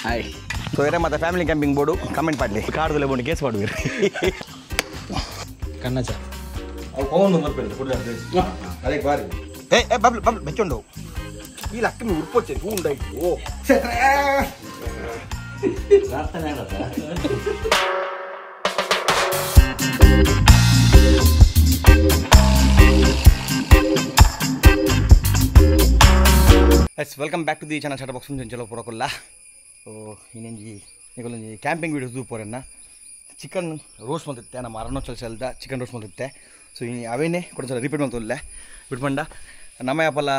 Hi so ಇರ ಮತ್ತು family camping board comment ಮಾಡಲಿ ಕಾಡ್ದಲ್ಲೇ ಬೋರ್ಡು ಕೇಸ್ ಮಾಡುವಿರಿ ಕನ್ನಚ ಅದೇ ಬಾರಿ ಏ ಬಬ್ಲು ಬಬ್ಲು ಬೆಚ್ಚೊಂಡು ಈ ಲಕ್ಕ ಉರ್ಪೊಚ್ಚೆ ಹೂಂಡಾಯ್ತು oh yes welcome back to the channel Shutterbox ಚಲೋ ಪೂರಕೊಲ್ಲ ಸೊ ಇನ್ನೊಂದು ಈಗೊಂದು ಕ್ಯಾಂಪಿಂಗ್ ವೀಡಿಯೋಸ್ ಪೂರನ್ನ ಚಿಕನ್ ರೋಸ್ಟ್ ಮಾಡ್ತಿತ್ತೆ ನಮ್ಮ ಅರುಣಾಚಲ್ ಸಲ್ದ ಚಿಕನ್ ರೋಸ್ಟ್ ಮಾಡ್ತಿತ್ತೆ ಸೊ ಅವೇನೇ ಕೊಡ್ತಾರೆ ರಿಪೀಟ್ ಮಾಡ್ತಿಲ್ಲ ಬಿಟ್ಕೊಂಡ ನಮ್ಮ ಯಾಪಲ್ಲ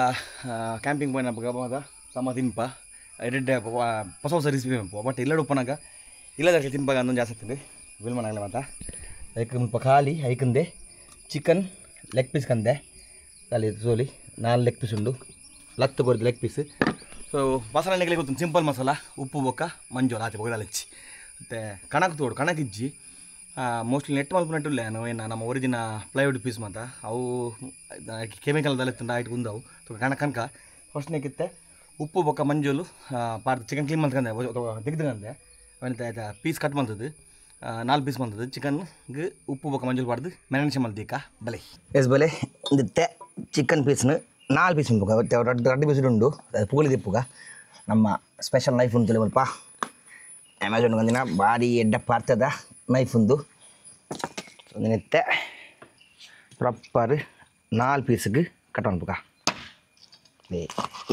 ಕ್ಯಾಂಪಿಂಗ್ ಪೋಯಿನ ಗಬಾದ ತಮ್ಮ ತಿನ್ಪ ಎಡೆಡ್ ಹೊಸ ಹೊಸ ರೆಸಿಪಿ ಬಟ್ ಇಲ್ಲಡು ಉಪ್ಪನಾಗ ಇಲ್ಲದ ತಿನ್ಪಾಗ ಅನ್ನೊಂದು ಜಾಸ್ತಿ ಆಗ್ತದೆ ವಿಲ್ ಮಾಡಾಗಲ್ಲ ಮಾತಾ ಅದಕ್ಕೆ ಮುಲ್ಪ ಖಾಲಿ ಐಕಂದೆ ಚಿಕನ್ ಲೆಗ್ ಪೀಸ್ ಕಂದೆ ಅಲ್ಲಿ ಸೋಲಿ 4 ಲೆಗ್ ಪೀಸ್ ಉಂಡು ಲತ್ತು ಕೊರಿದ ಲೆಗ್ ಪೀಸ್ ಸೊ ಮಸಾಲೆ ನೆಗಲಿಗೆ ಗೊತ್ತು ಸಿಂಪಲ್ ಮಸಾಲ ಉಪ್ಪು ಬೊಕ್ಕ ಮಂಜೋಲ ಆಚೆ ಬೊಗಲಚ್ಚಿ ಮತ್ತು ಕಣಕ್ಕೆ ತೋಡು ಕಣಕ್ಕಿಜ್ಜಿ ಮೋಸ್ಟ್ಲಿ ನೆಟ್ ಮಲ್ಪುನಟ್ಟಿಲ್ಲ ಏನು ನಮ್ಮ ಒರಿಜಿನ ಪ್ಲೈವುಡ್ ಪೀಸ್ ಮಾತ ಅವು ಕೆಮಿಕಲ್ದಲ್ಲಿ ತುಂಡ ಆಯ್ತು ಕುಂದವು ಕಣಕ ಫಸ್ಟ್ ನೆಕ್ಕಿತ್ತೆ ಉಪ್ಪು ಬೊಕ್ಕ ಮಂಜೋಲು ಪಾರ್ದು ಚಿಕನ್ ಕ್ಲೀನ್ ಮಾಡ್ಕೊಂಡೆ ತೆಗ್ದಂದೆ ಅವನಿತ ಆಯ್ತಾ ಪೀಸ್ ಕಟ್ ಮಾಡ್ತದೆ 4 ಪೀಸ್ ಮಾಡ್ತದೆ ಚಿಕನ್ಗೆ ಉಪ್ಪು ಬೊಕ್ಕ ಮಂಜೋಲು ಪಾಡ್ದು ಮೆಣಸೆ ಮಲ್ದೀಕ ಬಲೆ ಎಸ್ ಬಲೆ ಇಂದಿತ್ತೆ ಚಿಕನ್ ಪೀಸ್ನು 4 ಪೀಸ್ ಉಂಟು ಎರಡು ಪೀಸ್ ಉಂಡು ಅದು ಪೂಲಿ ತಿಪ್ಪುಗ ನಮ್ಮ ಸ್ಪೆಷಲ್ ನೈಫ್ ಉಂಟು ಸ್ವಲ್ಪ ಅಮೆಝಾನ್ ಒಂದಿನ ಭಾರಿ ಎಡ್ಡ ಪಾರ್ತದ ನೈಫ್ ಉಂದು ಒಂದಿನತ್ತೆ ಪ್ರಾಪರ್ 4 ಪೀಸ್ಗೆ ಕಟ್ ಮಾಡ್ಬೇಕ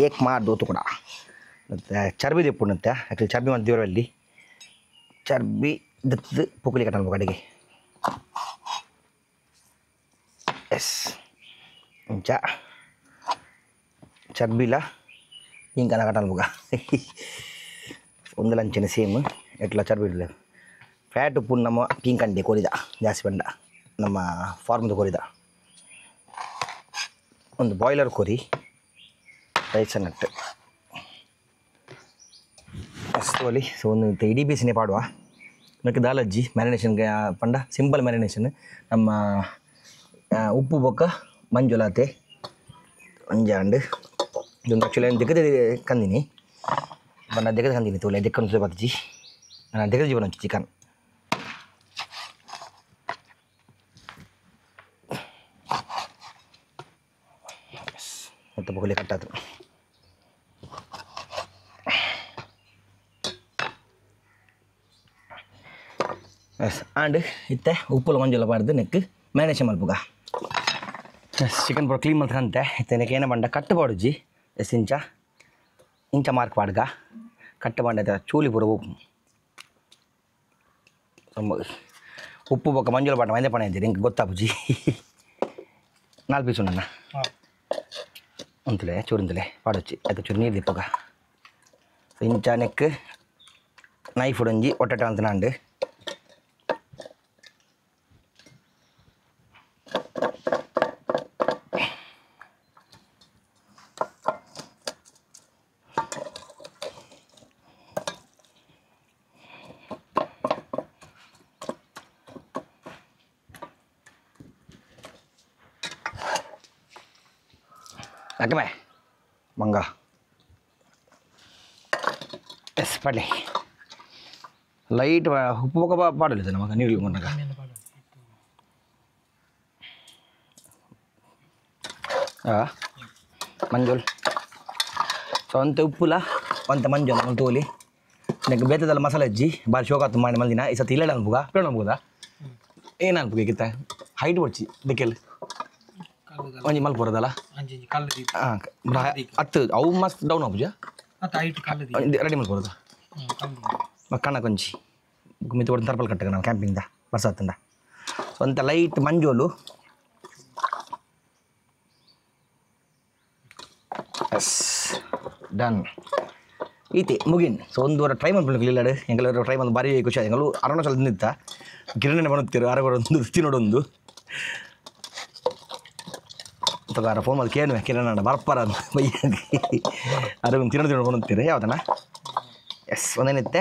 ಏಕ್ ಮಾಡ್ದು ಕೂಡ ಮತ್ತು ಚರ್ಬಿ ತಿಪ್ಪುಂಡತ್ತೆ ಆ್ಯಕ್ಚುಲಿ ಚರ್ಬಿ ಮಾಡ್ತೀವ್ರ ಅಲ್ಲಿ ಚರ್ಬಿ ದತ್ತು ಪುಕ್ಕಲಿ ಕಟ್ ಮಾಡ್ಬೇಕು ಅಡಿಗೆ ಎಸ್ ಇಂಚ ಚರ್ಬಿಲ ಹಿಂಗೆ ಕಟ ಅನ್ಬೋಗ ಒಂದು ಲಂಚನೆ ಸೇಮ್ ಎಟ್ಲ ಚರ್ಬಿ ಇಡಲಿ ಫ್ಯಾಟ್ ಉಪ್ಪು ನಮ್ಮ ಕಿಂಕಂಡೆ ಕೊರಿದ ಜಾಸ್ತಿ ಬಂಡ ನಮ್ಮ ಫಾರ್ಮ್ದು ಕೊರಿದ ಒಂದು ಬಾಯ್ಲರ್ ಕೊರಿ ರೈಸ್ ನಟ್ಟು ಅಷ್ಟು ಅಲ್ಲಿ ಸೊ ಒಂದು ಇಡೀ ಪೀಸಿನೇ ಪಾಡುವ ಮತ್ತು ದಾಲಜ್ಜಿ ಮ್ಯಾರಿನೇಷನ್ಗೆ ಪಂಡ ಸಿಂಪಲ್ ಮ್ಯಾರಿನೇಷನ್ ನಮ್ಮ ಉಪ್ಪು ಬೊಕ್ಕ ಮಂಜುಲಾತೆ ಅಂಜಾಂಡ್ ಇದೊಂದು ಆ್ಯಕ್ಚುಲಿ ನಾನು ದಿಕ್ಕದ ಕಂದಿನಿ ಬಣ್ಣ ದಿಕ್ಕದ ಕಂದಿನಿ ತೋಲೆ ದಿಕ್ಕನ್ ಬತ್ತಜಿ ನಾನು ದಿಕ್ಕದ ಜೀವನ ಚಿಕನ್ ಮತ್ತು ಬೊಗಲಿ ಕಟ್ಟಾದ್ರು ಎಸ್ ಆ್ಯಂಡ್ ಇತ್ತೆ ಉಪ್ಪುಲ Manjula ಪಾಡ್ದು neck marination ಮಲ್ಪುಗ S chicken ಪೂರ ಕ್ಲೀನ್ ಮಾಡ್ಕಂತೆ ಇತ್ತೆ ನೆಕ್ ಏನ ಬಂಡ ಕಟ್ಟು ಪಾಡುಜಿ ಎಸ್ ಇಂಚ ಮಾರ್ಕ್ ಪಾಡ್ಗ ಕಟ್ಟು ಬಂಡ ಚೂಲಿ ಪೂರ ಉಪ್ಪು ಬೊಕ್ಕ ಮಂಜುಲ ಪಾಡ ಮೈದೆ ಪಣ ಇದ್ದೀರಿ ಹಿಂಗೆ ಗೊತ್ತಾಪುಜಿ 4 ಪೀಸ್ ಉಂಡಣ್ಣ ಅಂತಲೇ ಚೂರಿಂತಲೇ ಪಾಡೊಚ್ಚಿ ಅದು ಚೂರು ನೀರು ದಿಪ್ಪಗ ಇಂಚ ನೆಕ್ ನೈಫ್ ಉಡಂಜಿ ಒಟ್ಟಟ ಅಂತ ನಾಂಡು ಅಕ್ಕಮೆ ಮಂಗ ಎಸ್ ಪಡ್ಲಿ ಲೈಟ್ ಉಪ್ಪು ಬೊಕ್ಕ ಪಾಡಲಿದೆ ನಮಗೆ ನೀರು ಮೊನ್ನಾಗ ಮಂಜೋಲ್ ಸೊ ಅಂತೆ ಉಪ್ಪುಲ ಅಂತೆ ಮಂಜೋಲ್ ನಮ್ಮ ತೋಲಿ ನೆಕ್ ಬೇತದಲ್ಲ ಮಸಾಲೆ ಅಜ್ಜಿ ಭಾರಿ ಶೋಕಾತು ಮಾಡಿ ಮಲ್ದಿನ ಈ ಸತಿ ಇಲ್ಲ ಅನ್ಬೋಗ ಪೇಣ ಅನ್ಬೋದ ಏನು ಅನ್ಬೋಗ ಕಿತ್ತ ಹೈಟ್ ಬಡ್ಚಿ ದಿಕ್ಕೆಲ್ಲಿ ಒಂಜಿ ಮಲ್ಪು ಬರೋದಲ್ಲ ಹಾಂ ಹತ್ತು ಅವು ಮಸ್ತ್ ಡೌನ್ ಆಪುಜ ರೆಡಿ ಮಲ್ಪುರದ ಕಣ್ಣ ಕೊಂಚಿ ಮಿತ್ ಕೊಡ್ದು ತರ್ಪಲ್ ಕಟ್ಟಗ ನಾವು ಕ್ಯಾಂಪಿಂಗ್ದ ಬರ್ಸತ್ತಂದ ಸೊ ಅಂತ ಲೈಟ್ ಮಂಜೋಲು ಎಸ್ ಡನ್ ಈತಿ ಮುಗಿನ್ ಸೊ ಒಂದು ವಾರ ಟ್ರೈ ಮಾಡ್ಬಿಡ್ಲಿಕ್ಕೆ ಇಲ್ಲಾಡು ಎಂಗೆಲ್ಲರೂ ಟ್ರೈ ಮಾಡಿ ಭಾರಿ ಖುಷಿ ಆಯ್ತು ಎಂಗಳು ಅರುಣಾಚಲ ನಿಂತ ಗಿರಣೆ ಬರುತ್ತೀರು ಅರಗೊಂದು ರುಚಿ ನೋಡೊಂದು ತಗಾರ ಫೋನ್ ಮಾಡಿ ಕೇಳುವೆ ಕಿರಣ ಬರ್ಪಾರ ಅಂತ ಬೈಯಾಗಿ ಅರಗೊಂದು ತಿನ್ನೋದು ಬಂತೀರಿ ಯಾವ್ದಣ್ಣ ಎಸ್ ಒಂದೇನಿತ್ತೆ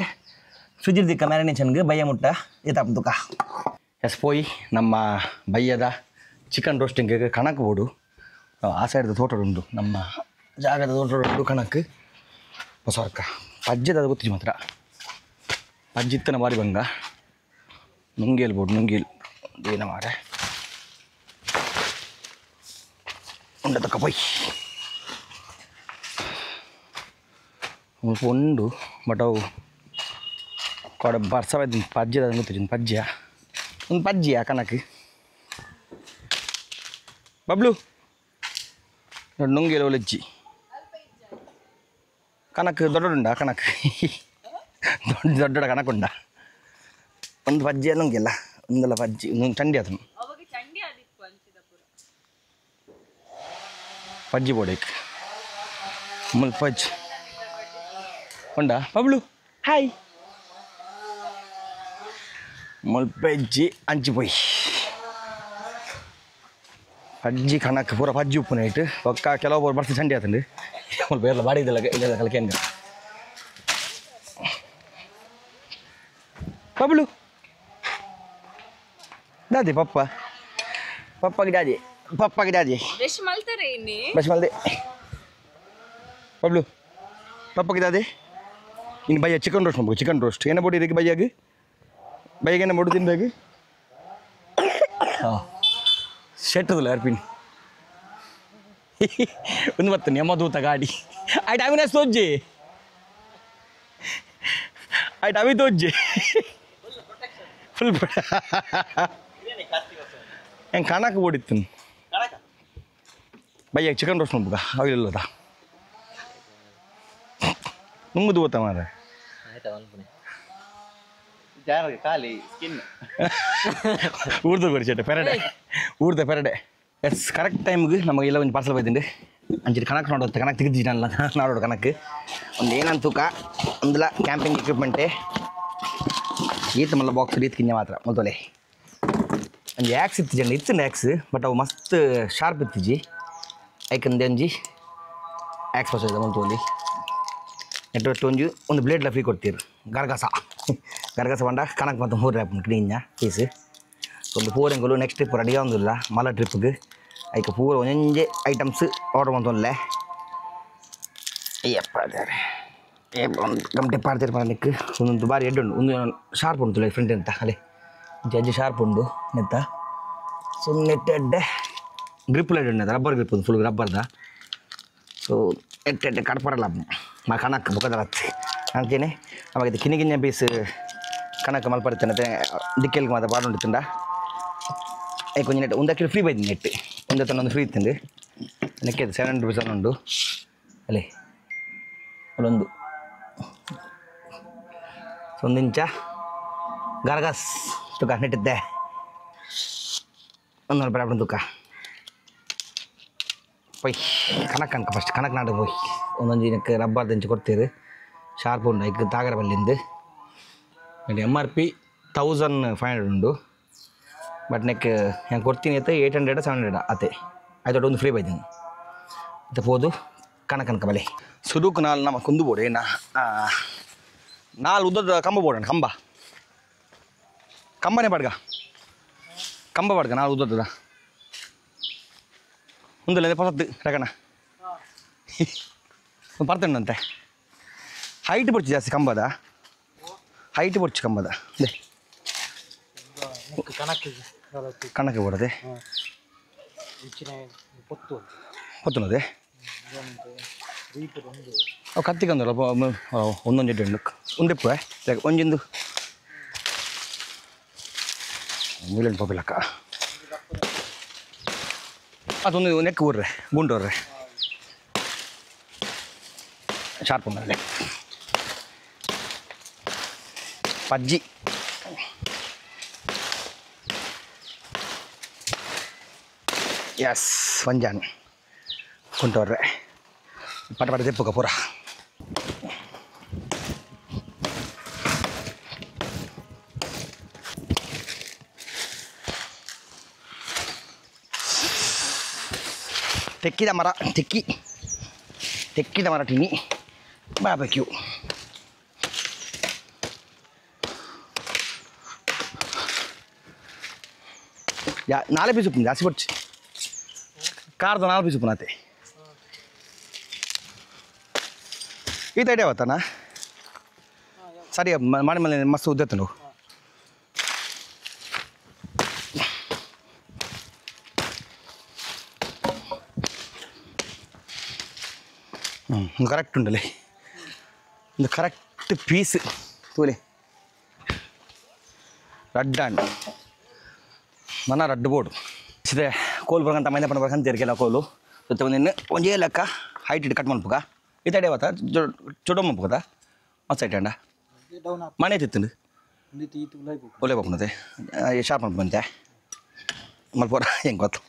ಸುಜಿರ್ ದಿಕ್ಕ ಮ್ಯಾರಿನೇಷನ್ಗೆ ಬಯ್ಯ ಮುಟ್ಟ ಈತಾಪ ತುಕ ಎಸ್ ಪೋಯಿ ನಮ್ಮ ಬಯ್ಯದ ಚಿಕನ್ ರೋಸ್ಟಿಂಗಿಗೆ ಕಣಕ್ಕೆ ಬೋಡು ಆ ಸೈಡ್ದು ತೋಟ ಉಂಟು ನಮ್ಮ ಜಾಗದ ತೋಟ ಉಂಟು ಕಣಕ್ಕೆ ಹೊಸ ವರ್ಕ ಅಜ್ಜದ ಗೊತ್ತಿದ್ದು ಮಾತ್ರ ಅಜ್ಜಿತ್ತನ ಬಾರಿ ಬಂಗ ನುಂಗೇಲ್ ಬೋಡು ನುಂಗೇಲ್ ಏನ ಮಾರೆ ಉಂಡ ತಕ್ಕ ಪೈ ಉಂಡು ಬಟ್ ಅವು ಕೊಡ ಬರ್ಸವಾಯ್ತು ಪಜ್ಜಿದ ಗೊತ್ತಿದ್ದೀನಿ ಪಜ್ಜಿಯ ಒಂದು ಪಜ್ಜಿಯ ಕನಕ ಬಬ್ಲು ನುಂಗೇಲು ಒಲೆಜ್ಜಿ ಕನಕ ದೊಡ್ಡದುಂಡ ಕನಕ ದೊಡ್ಡ ಕನಕುಂಡ ಒಂದು ಪಜ್ಜಿ ನುಂಗಿಲ್ಲ ಒಂದಲ್ಲ ಪಜ್ಜಿ ಒಂದು ಚಂಡಿ ಅದನ್ನು ಪಜ್ಜಿ ಬೋಡೇಕ್ ಮುಲ್ ಪಜ್ಜಿ ಉಂಡ ಬಬ್ಲು ಹಾಯ್ ಮುಲ್ಪಜ್ಜಿ ಅಂಚಿ ಪೊಯ್ ಪಜ್ಜಿ ಕಣಕ್ಕೆ ಪೂರ ಪಜ್ಜಿ ಉಪ್ಪು ನೈಟ್ ಒಕ್ಕ ಕೆಲವೊಬ್ಬರು ಬರ್ತಿ ಚಂಡಿ ಆತಂಡು ಮುಲ್ಪ ಎಲ್ಲ ಬಾಡಿ ಇದೆಲ್ಲ ಇಲ್ಲ ಕಲ್ಕೇಂಗ ಬಬ್ಲು ದಾದಿ ಪಪ್ಪಗೆ ದಾದಿ ಬ್ರಷ್ ಮಲ್ದೆ ಬಬ್ಲು ಪಪ್ಪಗೆ ದಾದಿ ಇನ್ನು ಬಯ್ಯ ಚಿಕನ್ ರೋಸ್ಟ್ ಮಾಡ್ಬೇಕು ಚಿಕನ್ ರೋಸ್ಟ್ ಏನ ಬೋಡಿ ಇದಕ್ಕೆ ಬೈಗೆ ಏನ ಬೋಡು ತಿನ್ಬೇಕು ಹಾಂ ಶೆಟ್ಟದಲ್ಲ ಅರ್ಪಿನ್ ಒಂದು ಬರ್ತಾನೆ ಯಮದೂತ ಗಾಡಿ ಆಯ್ತು ಅವಿನ ತೋಜ್ಜಿ ಆಯ್ತು ಅವಿ ತೋಜ್ಜಿ ಫುಲ್ ಹೆಂಗೆ ಕಣಕ್ಕೆ ಓಡಿತ್ತು ಬಯ್ಯ ಚಿಕನ್ ರೋಸ್ಟ್ ಮಾಡ್ಬೇಕ ಅವಿಲ್ಲದ ನುಂಗುದು ಗೊತ್ತಾ ಮಾರ ಖಾಲಿ ಸ್ಕಿನ್ ಊರ್ದು ಕೊಡಿಸೇಟೆ ಪೆರಡೆ ಎಸ್ ಕರೆಕ್ಟ್ ಟೈಮ್ಗೆ ನಮಗೆ ಎಲ್ಲ ಒಂದು ಪಾರ್ಸಲ್ ಬೈದಿಂಡು ಅಂಚೆ ಕಣಕ್ಕೆ ನೋಡೋದು ಕಣಕ್ಕೆ ತೆಗೆದಿದ್ದಾನಲ್ಲ ನೋಡೋಡು ಕಣಕ್ಕೆ ಒಂದು ಏನಂತ ತೂಕ ಒಂದಿಲ್ಲ ಕ್ಯಾಂಪಿಂಗ್ ಎಕ್ವಿಪ್ಮೆಂಟೇ ಈತ ಮಲ್ಲ ಬಾಕ್ಸ್ ರೀತಿ ಕಿಂಜ ಮಾತ್ರ ಮೊದಲೇ ಒಂದು ಆ್ಯಕ್ಸ್ ಇತ್ತಿಜಂడి ಇತ್ತಂಡು ಆ್ಯಕ್ಸ್ ಬಟ್ ಅವು ಮಸ್ತ್ ಶಾರ್ಪ್ ಇತ್ತಿಜಿ ಐಕಂದೆ ಒಂಜಿ ಆ್ಯಕ್ಸ್ ಹೊಸ ಮೊದಲು ನೆಟ್ವರ್ಕ್ ಒಂದು ಬ್ಲೇಡ್ಲ ಫ್ರೀ ಕೊಡ್ತೀರು ಗರ್ಗಸ ಬಂಡ ಕಣಕ್ಕೆ ಮತ್ತು 3 ರ್ಯಾಪ್ ಕ್ಲೀನ್ಯ ಪೀಸ್ ಒಂದು ಪೂರೆಂಗಳು ನೆಕ್ಸ್ಟ್ ಟ್ರಿಪ್ ರೆಡಿ ಆಗೋದಿಲ್ಲ ಮಲ ಟ್ರಿಪ್ಗೆ ಐಕೆ ಪೂರ ಒಂಜೆ ಐಟಮ್ಸ್ ಆರ್ಡರ್ ಮಾಡ್ತೊಂಡ್ಲೆ ಅಯ್ಯಪ್ಪ ಒಂದು ಗಮಟೆ ಪಾಡ್ತೀರಿ ಮಾಡಲಿಕ್ಕೆ ಒಂದೊಂದು ಬಾರಿ ಎಡ್ಡುಂಡು ಒಂದು ಶಾರ್ಪ್ ಉಂಟು ಫ್ರೆಂಡ್ ಅಂತ ಅಲ್ಲೇ ಜಜ್ಜಿ ಶಾರ್ಪ್ ಉಂಡು ನೆತ್ತ ಸುಮ್ಮನೆ ಎಡ್ಡೆ ಗ್ರಿಪ್ ಲೈಟ್ ಉಂಟು ರಬ್ಬರ್ ಗ್ರಿಪ್ ಒಂದು ಫುಲ್ ರಬ್ಬರ್ದ ಸೊ ಎಟ್ಟೆ ಕಡ್ಪರಲ್ಲ ಮಾ ಕಣಕ್ಕೆ ಬುಕ್ಕದ ಹಚ್ಚಿ ಅಂತೀನಿ ಅವಾಗ ಇದು ಕಿನಿಗಿನ ಪೀಸ್ ಕಣಕ್ಕೆ ಮಲ್ಪಡ್ತೇನೆ ದಿಕ್ಕೆಲ್ಗೆ ಮಾತ್ರ ಪಾಡುಂಡಿತ್ತುಂಡ ಐ ಕೊಂಚ ನೆಟ್ ಒಂದು ಫ್ರೀ ಬೈತೀನಿ ನೆಟ್ ಒಂದು ಫ್ರೀ ಇತ್ತಂಡು ನೆಕ್ಕಿದ್ದು 700 ರೂಪೀಸ್ ಉಂಡು ಅಲ್ಲೇ ಅಲ್ಲೊಂದು ಒಂದು ಇಂಚ ಗರ್ಗಸ್ ತುಕ ನೆಟ್ಟಿದ್ದೆ 100 ರೂಪಾಯಿ ತುಕ ಪೊಯ್ ಕಣಕ್ಕೆ ಫಸ್ಟ್ ಕಣಕ್ಕೆ ನಾಡು ಪೋಯ್ ಒಂದೊಂದು ದಿನಕ್ಕೆ ರಬ್ಬರ್ದು ಇಂಚು ಕೊಡ್ತೀರಿ ಶಾರ್ಪ್ ಉಂಡು ಈಗ ತಾಗರ ಬಲ್ಲಿಂದು MRP 1500 ಉಂಡು ಬಟ್ ನೆಕ್ ಹೆಂಗೆ ಕೊಡ್ತೀನಿ ಐತೆ 800 700 ಆತೆ ಆಯ್ತು ಒಂದು ಫ್ರೀ ಬೈತೀನಿ ಮತ್ತೆ ಹೋದು ಕಣಕನಕ ಬಲೆ ಸುಡುಕು ನಾಲ್ ನಮ್ಮ ಕುಂದು ಬೋಡು ಏನ ನಾಲ್ ಉದ್ದದ ಕಂಬ ಬೋಡಣ ಕಂಬನೇ ಕಂಬ ಬಡ್ಗ ನಾಲ್ ಉದ್ದದ ಒಂದಿಲ್ಲ ಪಸತ್ತು ರಕಣ ಬರ್ತೇನಂತೆ ಹೈಟ್ ಬರ್ಚು ಜಾಸ್ತಿ ಕಂಬದ ಹೈಟ್ ಬರ್ಚು ಕಂಬದ ಕಣಕ್ಕೆ ಬರದೆ ಪೊತ್ತುನದೆ ಅವು ಕತ್ತಿಕೊಂದಲ್ಲ ಒಂದೊಂದು ಎಡ್ಡು ಒಂದೆಪ್ಪು ಒಂಜಿಂದು ಮಿಲನ್ ಪೋಪಿಲಕ್ಕ ಅದೊಂದು ನೆಕ್ ಊರ್ರೆ ಗುಂಡೋರ್ರೆ ಶಾರ್ಪ್ ಉಂಡಲ್ಲಿ ಪಜ್ಜಿ ಎಸ್ ವಂಜಾನ್ ಕುಂಟೋರ್ರೆ ಪಟ ತೆಪ್ಪುಕ ಪೂರ ತೆಕ್ಕಿದ ಮರ ಟಿನಿ ಬಾರ್ಬೆಕ್ಯೂ ನಾಳೆ ಪೀಸ್ ಉಪ್ಪು ಜಾಸ್ತಿ ಕೊಡ್ಚಿ ಕಾರ್ದ 4 ಪೀಸ್ ಉಪ್ಪುನಾತೆ ಈ ತೈಡೆ ಅವತ್ತಾನ ಸರಿ ಮಾಡಿ ಮೇಲೆ ಮಸ್ತ್ ಉದ್ದತ್ತು ನಾವು ಒಂದು ಕರೆಕ್ಟ್ ಉಂಟಲ್ಲಿ ಒಂದು ಕರೆಕ್ಟ್ ಪೀಸ್ ತೋಲೆ ರಡ್ಡ ಅಂಡ್ ಮನ ರಡ್ಡು ಬೋರ್ಡು ಇದೆ ಕೋಲ್ ಬರ್ಕಂತ ಮೈದ ಪಂಡ ಬರ್ಕಂತ ತೆರಿಕೆಲ್ಲ ಕೋಲು ಜೊತೆ ಒಂದು ಒಂದೇ ಲೆಕ್ಕ ಹೈಟ್ ಇಟ್ಟು ಕಟ್ ಮಾಡ್ಬೇಕ ಈ ತಡೆ ಅವತ್ತ ಚೊಡೋ ಮಾಡ್ಬೇಕು కదా ಮಸ್ತ್ ಐಟಂಡ ಮನೆ ತಿತ್ತಂಡು ಒಳ್ಳೆ ಹೋಗ್ನತೆ ಶಾರ್ಪ್ ಮಾಡ್ಬಂತೆ ಮಲ್ಪೋರ ಹೆಂಗೆ ಗೊತ್ತು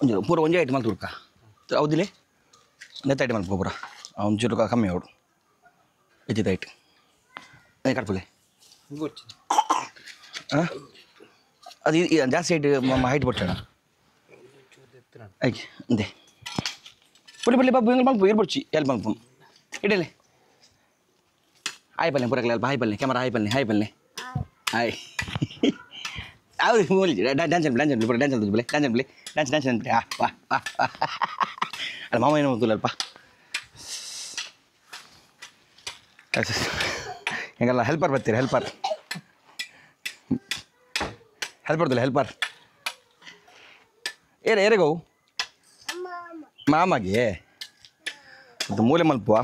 ಒಂದು ಪೂರ ಒಂದೇ ಐಟ್ ಮಲ್ತು ಹುಡ್ಕ ಹೌದಿಲ್ಲ ನೆತ್ತ ಐಟ್ ಮಲ್ಪ ಪೂರ ಅವ್ನು ಚುರುಕ ಕಮ್ಮಿ ಅವಡು ಇದ್ದಿದ್ದು ಐಟ್ ಕಟ್ಪಲೆ ಹಾಂ ಅದು ಜಾಸ್ತಿ ಹೈಟ್ ಬರ್ತಣ ಆಯ್ಕೆ ಅಂದೆ ಪುಡಿ ಪುಡಿ ಬಾಬು ಹೆಂಗೆ ಮಲ್ಪು ಇರ್ಬಡ್ಚಿ ಎಲ್ಲಿ ಮಲ್ಪು ಇಡಲೆ ಹಾಯ್ ಬಲ್ಲೆ ಪೂರಕ್ಲೆ ಅಲ್ಪ ಹಾಯ್ ಬಲ್ಲೆ ಕ್ಯಾಮರಾ ಹಾಯ್ ಬಲ್ಲೆ ಹಾಯ್ ಯಾವುದು ಮೂಲಿ ಡ್ಯಾನ್ಸ್ ಪೂರ ಡ್ಯಾನ್ಸ್ ಬಲ್ಲೆ ಡ್ಯಾನ್ಸ್ ಅಂತೆ ವಾ ವಾ ಅಲ್ಲ ಮಾಮ ಏನು ಹೋಗ್ತಿಲ್ಲ ಅಲ್ಪ ಹೆಂಗಲ್ಲ ಹೆಲ್ಪರ್ ಬರ್ತೀರಿ ಹೆಲ್ಪರ್ ಏರಿಗೋ ಮಾಮಗೆ ಅದು ಮೂಲೆ ಮಲ್ಪುವ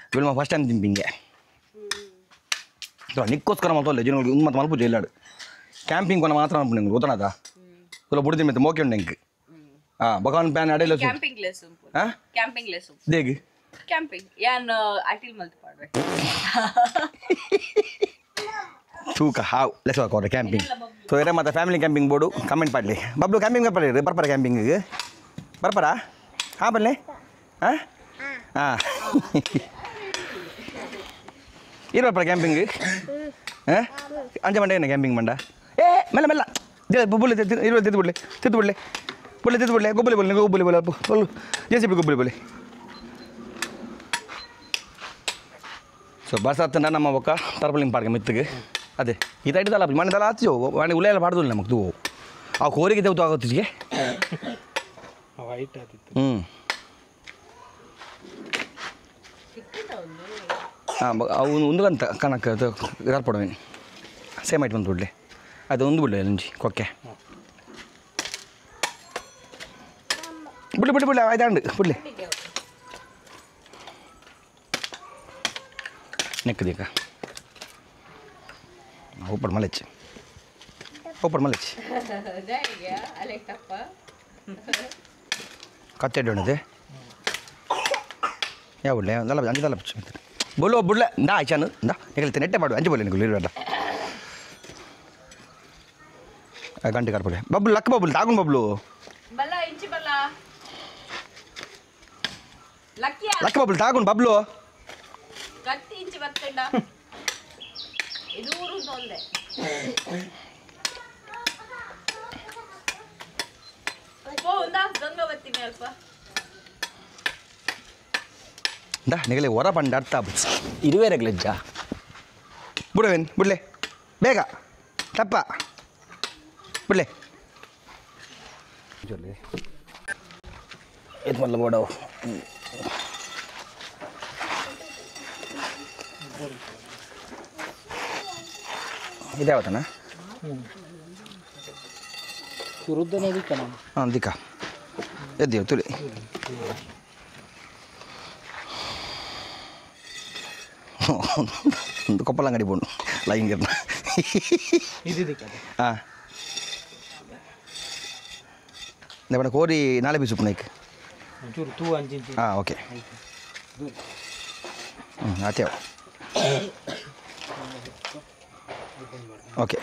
ಇವಳು ಫಸ್ಟ್ ಟೈಮ್ ತಿಂಪಿಂಗೆ ನಿಕ್ಕೋಸ್ಕರ ಮಲ್ತಲ್ಲ ಜನಗಳಿಗೆ ಮತ್ತೆ ಮಲ್ಪು ಇಲ್ಲಾಡು ಕ್ಯಾಂಪಿಂಗ್ ಕೊನ ಮಾತ್ರ ಮಲ್ಪು ನಿಂಗೆ ಗೊತ್ತನದ ತುಲ ಬುಡ್ದಿ ಮತ್ತೆ ಮೋಕೆ ಉಂಡು ನಿಂಗೆ ಹಾಂ ಭಗವಾನ್ ಪ್ಯಾನ್ ಅಡೆಲ್ಲ ಕ್ಯಾಂಪಿಂಗ್ ದೇಗಿ ಕ್ಯಾಂಪಿಂಗ್ ಯಾನ್ ಅಟಿಲ್ ಮಲ್ತು ಪಾಡ್ರೆ ತೂಕ ಹಾವು ಲೆಸ್ ಹಾಕೋರೆ ಕ್ಯಾಂಪಿಂಗ್ ಸೊ ಇರೇ ಮತ್ತೆ ಫ್ಯಾಮಿಲಿ ಕ್ಯಾಂಪಿಂಗ್ ಬೋರ್ಡು ಕಮೆಂಟ್ ಮಾಡಲಿ ಬಬ್ಲು ಕ್ಯಾಂಪಿಂಗ್ ಬರ್ಪಾರ ಕ್ಯಾಂಪಿಂಗಿಗೆ ಬರ್ಪಾರಾ ಹಾಂ ಬನ್ನಿ ಹಾಂ ಹಾಂ ಇರು ಬರ್ಪಾರ ಕ್ಯಾಂಪಿಂಗ್ ಹಾಂ ಅಂಜೆ ಮಂಡ ಏನು ಕ್ಯಾಂಪಿಂಗ್ ಮಂಡ ಏ ಮೆಲ್ಲ ಮೆಲ್ಲ ಬುಬ್ಬುಲಿ ಇರು ತಿದ್ದುಬಿಡ್ಲೆ ಗೊಬ್ಬಲಿ ಬೋಲು ಜೆಸಿಬಿ ಗೊಬ್ಬಲಿ ಬೋಲಿ ಸೊ ಬರ್ಸತ್ತನ ನಮ್ಮ ಒಕ್ಕ ತರಪಲಿಂಗ್ ಪಾಡ್ಗೆ ಮಿತ್ತಿಗೆ ಅದೇ ಈ ತೈಟದಲ್ಲ ಮನೆದಲ್ಲ ಹತ್ತಿಜೋ ಮನೆ ಉಳ್ಳೆಲ್ಲ ಪಾಡ್ದು ನಮಗೆ ತೂ ಆ ಕೋರಿಗೆ ದೇವತು ಆಗೋತ್ತಿಗೆ ಹಾಂ ಅವನು ಒಂದು ಗಂತ ಕಣಕ್ಕೆ ಅದು ಕರ್ಪಡವೇನು ಸೇಮ್ ಐಟ್ ಬಂದು ಬಿಡಲಿ ಅದು ಒಂದು ಬಿಡಲಿ ನಂಜಿ ಕೊಕ್ಕೆ ಬಿಡ್ಲಿ ಆಯ್ತಾಂಡು ಬಿಡಲಿ ನೆಕ್ಕದೀಗ ಓಪಡ್ ಮಲೆಚ್ಚಿ ಕತ್ತೆಡ್ಡೆ ಯಾವ ಬಿಡ್ಲೆ ಒಂದಲ್ಲ ಅಂಜದಲ್ಲ ಬೋಲು ಬಿಡ್ಲೆ ನಾ ಆಯ್ಚಾನು ನಾ ಹೇಳ್ತೆ ನೆಟ್ಟೆ ಮಾಡು ಅಂಜು ಬೋಲೆ ನಿಗಲು ಇರೋಲ್ಲ ಗಂಟೆ ಕಾರ್ಪಡೆ ಬಬ್ಲು ಲಕ್ಕ ಬಬ್ಲು ತಾಗುನ್ ಬಬ್ಲು ಲಕ್ಕ ಬಬ್ಲು ತಾಗುನ್ ಬಬ್ಲು ನಿಗಲೆ ಹೊರ ಬಂಡ ಅರ್ಥ ಇರುವೆ ರಗ್ಲಜ್ಜ ಬಿಡುವೇನು ಬಿಡ್ಲೆ ಬೇಗ ತಪ್ಪ ಬಿಡ್ಲೆ ಇದು ಮೊದಲು ಬೋಡವು ಇದೇ ಯಾವತ್ತಣ್ಣ ಹಾಂ ದಿಕ್ಕ ಎದ್ದೇವು ತುಳಿ ಒಂದು ಕೊಪ್ಪಳ ಅಂಗಡಿ ಬೋಣು ಲೈಂಗಿರ್ನ ಹಾಂ ನೆಬಣ ಕೋರಿ ನಾಳೆ ಬೀಸು ನೈಕ್ ಹಾಂ ಓಕೆ ಆತೇವ ಓಕೆ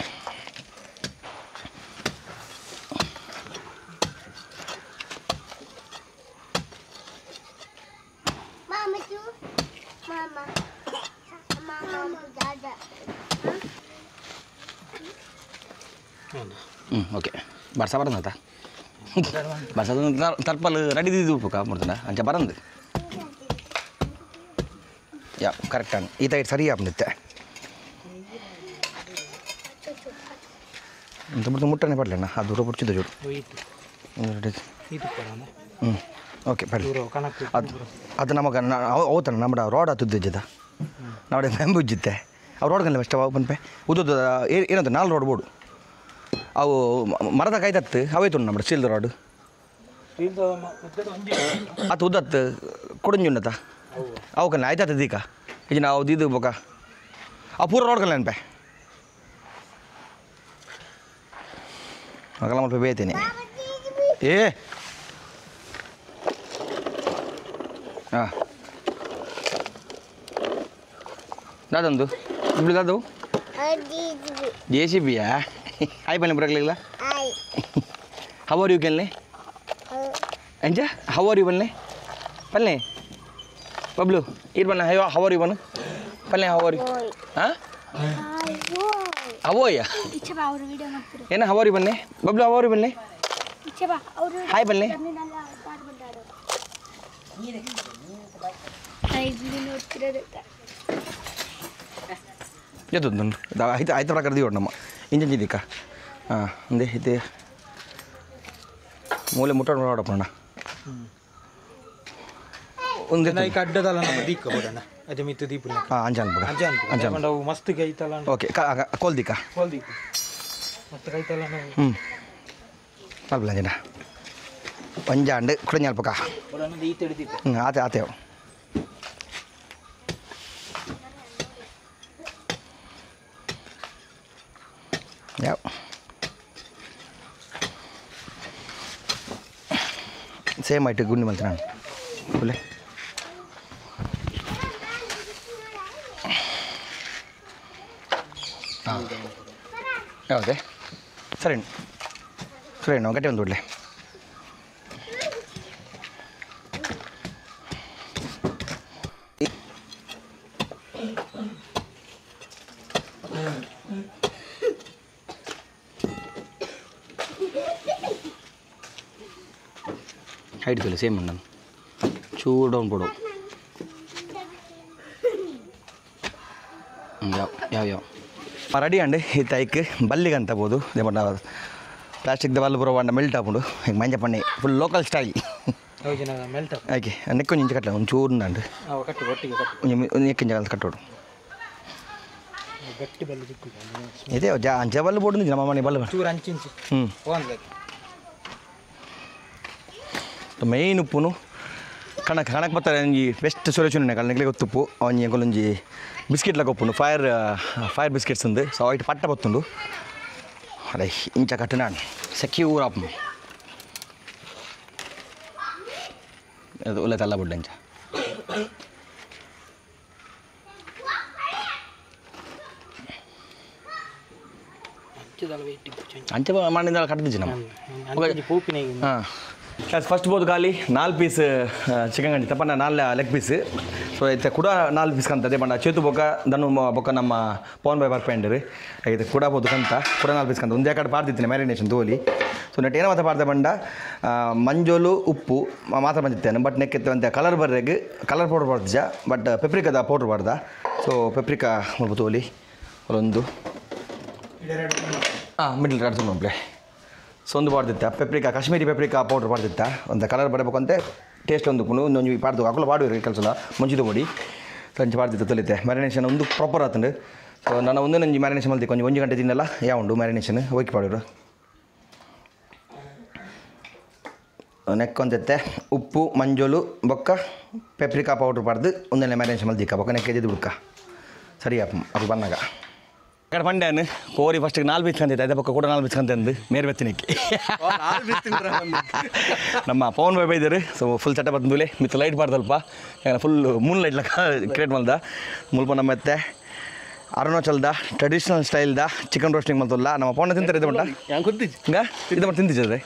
ಓಕೆ ಬರ್ಸ ಬರಂತ ಬರ್ಸದ ತರ್ಪಲ್ ರೆಡಿ ದಿಪ್ಪುಕ ಮಾಡ್ತಾನೆ ಅಂಚ ಬರಂದು ಯಾ ಕರೆಕ್ಟ್ ಅನ್ ಈ ತೈಟ್ ಸರಿ ಆಪ್ನಿತ್ತೆ ಇಂತ ಬಿಡ್ತು ಮುಟ್ಟನೆ ಪಡ್ಲಣ್ಣ ಅದು ದೂರ ಬಿಡ್ಚಿದ್ದು ಜೋಡು ಓಕೆ ಪಡ್ಲಿ ಅದು ನಮಗೆ ಅವತ್ತಣ್ಣ ನಮ್ಮ ರೋಡ್ ಹತ್ತಿದ್ದದ ನಾವಡೆ ಬ್ಯಾಂಬು ಉಜ್ಜಿತ್ತೆ ಅವು ರೋಡ್ಗಲ್ಲ ಅಷ್ಟು ಅವು ಪನ್ಪೆ ಉದ್ದದ ಏನಂತ 4 ರೋಡ್ ಬೋಡು ಅವು ಮರದ ಕಾಯ್ತತ್ತು ಅವೈತು ನಮ್ಮ ಸ್ಟೀಲ್ದ ರೋಡ್ ಅದು ಉದ್ದತ್ತು ಕೊಡಂಜುನ್ನತ ಅವು ಕಲ್ಲ ಆಯ್ತದ ದೀಕ ಈಗ ನಾವು ಇದು ಬೋಕ ಆ ಪೂರ ರೋಡ್ಗಲ್ಲ ಅನ್ಪೆ ಮಗಲ ಮಲ್ಪ ಬೇಯ್ತೇನೆ ಏ ಹಾಂ ದಾದೊಂದು ఇప్పుడు ದಾದು JCBಯಾ ಹಾಯ್ ಬನ್ನಿ ಬರಲಿಲ್ಲ ಹೌ ಆರ್ ಯು ಕೆಲ್ನೆ ಅಂಜ ಹೌ ಆರ್ ಯು ಬನ್ನಿ ಪಲ್ಲೆ ಬಬ್ಲು ಇರ್ ಬನ್ನ ಹೌ ಆರ್ ಯು ಬನ್ನು ಪಲ್ಲೆ ಹೌ ಆರ್ ಯು ಹಾಂ ಅವೋಯ್ಯ ಏನ ಹೌ ಆರ್ ಯು ಬನ್ನಿ ಬಬ್ಲು ಹೌ ಆರ್ ಯು ಬನ್ನಿ ಹಾಯ್ ಬನ್ನಿ ಎತ್ತೊಂದು ಆಯ್ತು ಪ್ರಕಾರ ದಿವಡ ನಮ್ಮ ಇಂಜಿದಿಕ್ಕ ಹಾಂ ಅಂದೆ ಇದು ಮೂಲೆ ಮುಟ್ಟ ನೋಡಪ್ಪಣ್ಣ ಒಂದು ಅಡ್ಡದಲ್ಲ ನಮ್ಮ ದೀಕ ಬಿಡೋಣ ಅದೇ ಮಿತ್ತು ದೀಪ ಹಾಂ ಅಂಜಾನ್ ಬಿಡ ಅಂಜಾನ್ ಮಸ್ತ್ ಕೈತಲ್ಲ ಓಕೆ ಕೋಲ್ದಿಕ್ಕ ಕೋಲ್ದೀಕ ಮಸ್ತ್ ಕೈತಲ್ಲ ಅಲ್ಬಲ್ಲ ಜನ ಒಂಜಾಂಡು ಕುಡഞ്ഞാൽಪಕ್ಕ ಈತ ಹಿಡಿದಿತ್ತು ಆತೆ ಆತೆವು ಯಾವ ಸೇಮ್ ಆಯ್ತು ಗುಂಡಿ ಮಲ್ತೆ ನಾನು ಫುಲ್ಲೆ ಹಾಂ ಯಾವುದೇ ಸರಿ ಸರಿ ನಾವು ಗಟ್ಟಿ ಒಂದು ಬಿಡಲೆ ಹೈಟ್ ಇಲ್ಲ ಸೇಮ್ ನಾನು ಚೂರು ಡೌನ್ ಕೊಡು ಯಾವ ರೆಡಿ ಅಂడి ಈ ತೈಕ್ ಬಲ್ಲಿಗೆ ಅಂತ ಬೋದು ದೇಪಣ್ಣ ಪ್ಲಾಸ್ಟಿಕ್ದ ಬಲ್ಲು ಬರೋ ಬಂಡ ಮೆಲ್ಟ್ ಹಾಕೊಂಡು ಹಿಂಗೆ ಮಂಜ ಪಣ್ಣಿ ಫುಲ್ ಲೋಕಲ್ ಸ್ಟೈಲ್ ಮೆಲ್ಟ್ ಆಯ್ಕೆ ನೆಕ್ಕೊಂದು ಇಂಚು ಕಟ್ಟಲ ಒಂದು ಚೂರು ಅಂಡು ಕಟ್ಟು ಒಟ್ಟಿಗೆ ಒಂದು ನೆಕ್ಕಿಂಚ ಅಂತ ಕಟ್ಟೋಡು ಗಟ್ಟಿ ಬಲ್ಲು ಇದೇ ಅಂಚ ಬಲ್ಲು ಬೋಡು ನಮ್ಮ ಮನೆ ಬಲ್ಲು ಚೂರು ಅಂಚಿಂಚು ಮೇಯ್ನ್ ಉಪ್ಪುನು ಕಣಕ್ಕೆ ಬರ್ತಾರೆ ಒಂಜಿ ಬೆಸ್ಟ್ ಸೊಲ್ಯೂಷನ್ ಕಲ್ ನೆಗ್ಲಿಗೆ ಗೊತ್ತುಪ್ಪು ಒಂಜಿ ಎಂಕೊಲೊಂಜಿ ಬಿಸ್ಕೆಟ್ಲ ಕೊಪ್ಪುಂಡು ಫೈರ್ ಬಿಸ್ಕೆಟ್ಸ್ ಉಂದು ಸೊ ಐಟ್ ಪಟ್ಟ ಬತ್ತುಂಡು ಅದೇ ಇಂಚ ಕಟ್ಟು ನಾನು ಸೆಕ್ಯೂರ್ ಆಪ್ ಅದು ಒಳ್ಳೆ ತಲ್ಲ ಬುಡ್ಡ ಇಂಚ ಅಂಚೆ ಮಣ್ಣಿಂದ ಕಟ್ಟಿದ್ದೆ ನಮ್ಮ ಹಾಂ ಫಸ್ಟ್ ಬೋದು ಖಾಲಿ 4 ಪೀಸ್ ಚಿಕನ್ ಗಂಜಿ ತಪ್ಪಣ್ಣ 4 ಲೆಗ್ ಪೀಸ್ ಸೊ ಐತೆ ಕೂಡ 4 ಪೀಸ್ ಕಂತದೆ ಬಣ್ಣ ಚೇತು ಬೊಕ್ಕ ದನ್ನು ಬೊಕ್ಕ ನಮ್ಮ ಪವನ್ ಬಾಯ್ ಬರ್ಪೆಂಡ್ರಿ ಐತೆ ಕೂಡ ಬೋದು ಕಂತ ಕೂಡ 4 ಪೀಸ್ ಕಂತ ಒಂದೇ ಕಡೆ ಪಾರ್ದಿತ್ತೇನೆ ಮ್ಯಾರಿನೇಷನ್ ತೋಲಿ ಸೊ ನೆಟ್ ಏನೋ ಮಾತ್ರ ಪಾರ್ದೆ ಬಂಡ ಮಂಜೋಲು ಉಪ್ಪು ಮಾತ್ರ ಬಂದಿತ್ತೇನೆ ಬಟ್ ನೆಕ್ಕಿತ್ತು ಅಂತ ಕಲರ್ ಬರ್ರೆಗ್ ಕಲರ್ ಪೌಡ್ರ್ ಬರ್ದಿಜ ಬಟ್ ಪೆಪ್ರಿಕಾದ ಪೌಡ್ರ್ ಬರ್ದ ಸೊ ಪೆಪ್ರಿಕಾ ಸ್ವಲ್ಪ ತೋಲಿ ಒಂದು ಹಾಂ ಮಿಡ್ಲ್ ಕಡ್ಸು ನೋಡ್ಲೆ ಸೊ ಒಂದು ಬಾಡ್ದಿತ್ತ ಪೆಪ್ರಿಕಾ ಕಾಶ್ಮೀರಿ ಪೆಪ್ರಿಕಾ ಪೌಡ್ರ್ ಬಾಡ್ದಿತ್ತ ಒಂದು ಕಲರ್ ಬರಬೇಕಂತೆ ಟೇಸ್ಟ್ ಒಂದು ಒಂದು ಪಾಡ್ದು ಹಾಕಲು ಬಾಡುವ ಕೆಲಸ ಮುಂಚಿದ పొడి ಸಂಜೆ ಪಾಡ್ದಿತ್ತು ತೊಲಿತೆ ಮ್ಯಾರಿನೇಷನ್ ಒಂದು ಪ್ರಾಪರ್ ಆತಂಡು ಸೊ ನಾನು ಒಂದು ನಂಜಿ ಮ್ಯಾರಿನೇಷನ್ ಮಲ್ತಿ ಕೊಂಚ 1 ಗಂಟೆ ತಿನ್ನಲ್ಲ ಉಂಡು ಮ್ಯಾರಿನೇಷನ್ ಹೋಗಿ ಪಾಡೋರು ನೆಕ್ಕೊಂದೆತ್ತೆ ಉಪ್ಪು ಮಂಜೋಲು ಬೊಕ್ಕ ಪೆಪ್ರಿಕಾ ಪೌಡ್ರ್ ಪಾಡ್ದು ಒಂದೆಲ್ಲ ಮ್ಯಾರಿನೇಷನ್ ಮಲ್ದಿಕ್ಕ ಬೊಕ್ಕ ನೆಕ್ಕೆದ್ದು ಹುಡ್ಕ ಸರಿ ಅದು ಬಂದಾಗ ఇక్కడ పండాను కోరి ఫస్ట్ 4 పీస్ కంతే అయితే పక్క కూడా 4 పీస్ కంతే ఉంది మేరు వెత్తినకి ನಮ್ಮ ಪವನ್ ಬಾಯ್ ಬೈದರು ಸೊ ಫುಲ್ ಸೆಟಪ್ ಬಂದುಲೆ ಮಿತ್ ಲೈಟ್ ಬಾರ್ದಲ್ಪ ಫುಲ್ ಮೂನ್ ಲೈಟ್ ಲಕ್ಕ ಕ್ರಿಯೇಟ್ ಮಾಡ್ದ ಮುಲ್ಪ ನಮ್ಮ ಮತ್ತೆ ಅರುಣಾಚಲ್ದ ಟ್ರೆಡಿಷನಲ್ ಸ್ಟೈಲ್ದ ಚಿಕನ್ ರೋಸ್ಟಿಂಗ್ ಮಾಡ್ತಲ್ಲ ನಮ್ಮ ಪವನ್ ತಿಂತಾರೆ ಇದು ಮಟ್ಟ ಹಿಂಗ ಇದು ಮಾಡಿ ತಿಂತಿದ್ದೆ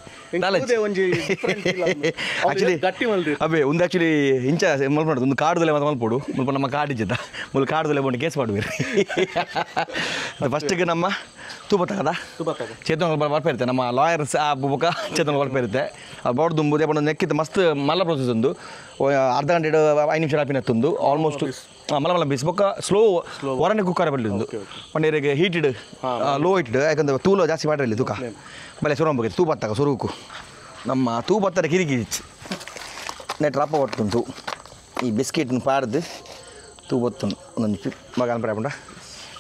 ಆ್ಯಕ್ಚುಲಿ ಅಬೇ ಒಂದು ಆ್ಯಕ್ಚುಲಿ ಇಂಚ ಮಲ್ಪ ಮಾಡೋದು ಒಂದು ಕಾಡುದಲ್ಲೇ ಮತ್ತೆ ಮಲ್ಪೋಡು ಮುಲ್ಪ ನಮ್ಮ ಕಾಡಿಜ್ಜದ ಮುಲ್ಪ ಕಾಡುದಲ್ಲೇ ಬಂದು ಕೇಸ್ ಮಾಡುವಿರಿ ಫಸ್ಟಿಗೆ ನಮ್ಮ ತೂಪ ತಗದ ಚೇತನ ಬರ್ಪ ಇರುತ್ತೆ ನಮ್ಮ ಲಾಯರ್ಸ್ ಆ ಬುಕ್ಕ ಚೇತನ ಬರ್ಪ ಇರುತ್ತೆ ಅದು ಬೋರ್ಡ್ ದುಂಬುದು ಯಾಪಂಡು ನೆಕ್ಕಿತ್ತು ಮಸ್ತ್ ಮಲ್ಲ ಪ್ರೋಸೆಸ್ ಒಂದು ಅರ್ಧ ಗಂಟೆ 5 ನಿಮಿಷ ಹಾಪಿನತ್ತೊಂದು ಆಲ್ಮೋಸ್ಟ್ ಮಲ್ಲ ಬೀಸ್ ಬೊಕ್ಕ ಸ್ಲೋ ಹೊರನೆ ಕುಕ್ಕರ್ ಬರಲಿಂದು ಪಂಡೇರಿಗೆ ಹೀಟೆಡ್ ಲೋ ಹೀಟೆಡ್ ಯಾಕಂದ್ರೆ ತೂಲು ಜಾಸ್ತಿ ಮಾಡಿರಲಿ ತೂಕ ಬಲೆ ಸುರಂಬಗೆ ತೂಪತ್ತಾಗ ಸುರುಕು ನಮ್ಮ ತೂಪತ್ತರ ಕಿರಿಕಿರಿಚ್ ನೆಟ್ ರಪ್ಪ ಒಟ್ಟುಂಟು ಈ ಬಿಸ್ಕೆಟ್ನ ಪಾಡ್ದು ಬತ್ತು ಒಂದೊಂದು ಮಗ ಅನ್ಪಡ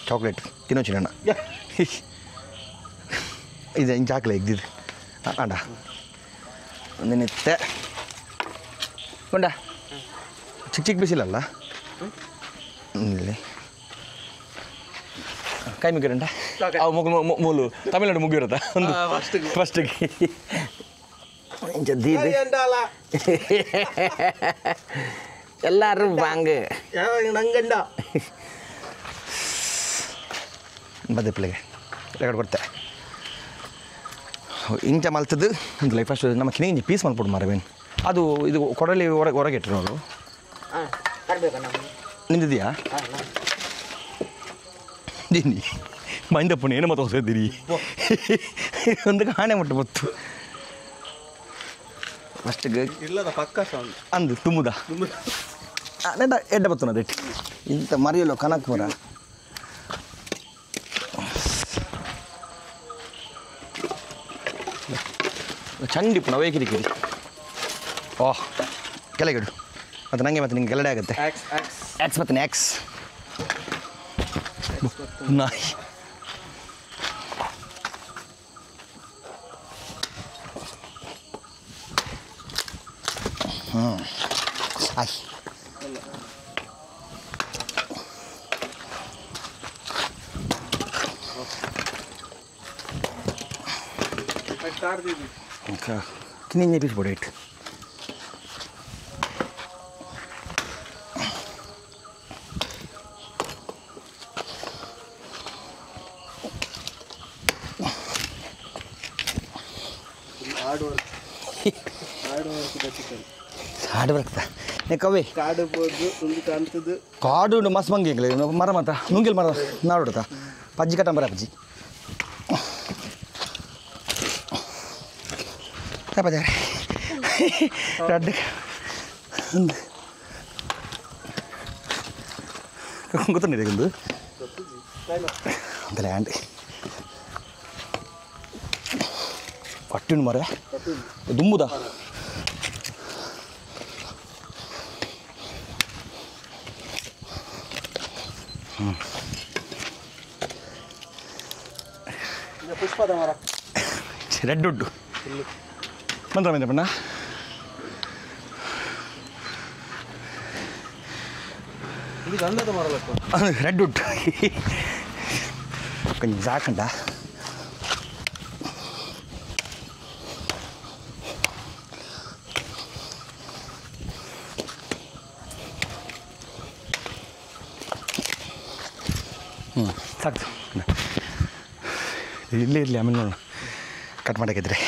ಚಾಕ್ಲೇಟ್ ತಿನ್ನೋಚಿ ನನ್ನ ಇದು ಹಿಂಗೆ ಚಾಕ್ಲೇಟ್ ಇದ್ದಿದ್ದು ಆಂಡ ಒಂದಿನಿತ್ತೆ ಕೊಂಡ ಚಿಕ್ಕ ಚಿಕ್ಕ ಬಿಸಿಲಲ್ಲ ಇಲ್ಲಿ ಕೈ ಮುಗಿರಂಟ ಅವು ಮೂಲು ತಮಿಳ್ನಾಡು ಮುಗಿರತ್ತ ಒಂದು ಫಸ್ಟಿಗೆ ಜದ್ದೀದು ಎಲ್ಲರೂ ಬಾಂಗ್ ನಂಗಂಡ ಬದಪ್ಲೆಗೆ ರೆಕಾರ್ಡ್ ಕೊಡ್ತೆ ಇಂಚ ಮಲ್ತದ್ದು ಒಂದು ಲೈಫ್ ಫಸ್ಟ್ ನಮ್ಮ ಕಿನಿ ಇಂಚ ಪೀಸ್ ಮಾಡ್ಬಿಡು ಮಾರವೇನು ಅದು ಇದು ಕೊಡಲಿ ಹೊರಗೆ ಇಟ್ಟರು ಅವರು ನಿಂದಿದೆಯಾ ದಿನಿ ಮೈಂದಪ್ಪನ ಏನು ಮತ್ತೆ ಹೊಸದಿರಿ ಒಂದು ಕಾಣೆ ಮುಟ್ಟು ಬತ್ತು ಫಸ್ಟಿಗೆ ಇಲ್ಲದ ಪಕ್ಕ ಸೌಂಡ್ ಅಂದು ತುಂಬುದ ನೆಡ ಎಡ್ಡ ಬತ್ತು ಅದೆಟ್ಟು ಇಂಥ ಮರಿಯಲ್ಲೋ ಕನಕಪುರ ಚಂಡಿಪ್ಪು ನಾವು ಕಿರಿಕಿರಿ ಓಹ್ ಕೆಳಗಿಡು ಮತ್ತು ನನಗೆ ಮತ್ತೆ ನಿಂಗೆ ಗೆಲ್ಲಡೆ ಆಗುತ್ತೆ ಆ್ಯಕ್ಸ್ ಮತ್ತು ನ್ಯಾಕ್ಸ್ ನಾಯಿ ಆಯ್ ಕಿನ್ನಿಂಜೆ ಪೀಸ್ ಬೋಡ ಇಟ್ಟು ಹಾಡು ಬರ್ತದೆ ಕವಿ ಕಾಡು ಬೋದು ಒಂದು ಕಾಣ್ತದೆ ಕಾಡು ಮಸ್ತ್ ಮಂಗಿ ಮರ ಮಾತ್ರ ನುಂಗಿಲ್ ಮರ ನಾಡುತ್ತ ಪಜ್ಜಿ ಕಟ್ಟಂಬರ ಪಜ್ಜಿ ಪದ ರೆಡ್ ಗೊತ್ತುಂಡಿದೆ ಒಂದು ಅಂತ ಲ್ಯಾಂಡ್ ಪಟ್ಟಿನ ಮರ ದುಂಬುದ ಪುಷ್ಪದ ಮರ ರೆಡ್ ಉಡ್ಡು ಮಂತ್ರ ಮೇಂದ್ರಪ್ಪಣ್ಣ ಇದು ಗಂಧದ ಮರ ರೆಡ್ ಉಡ್ ಕೊಂಚ ಸಾಕಂಡ ಸಾಕು ಇಲ್ಲೇ ಇರಲಿ ಆಮೇಲೆ ನೋಡೋಣ ಕಟ್ ಮಾಡೋಕ್ಕಿದ್ರೆ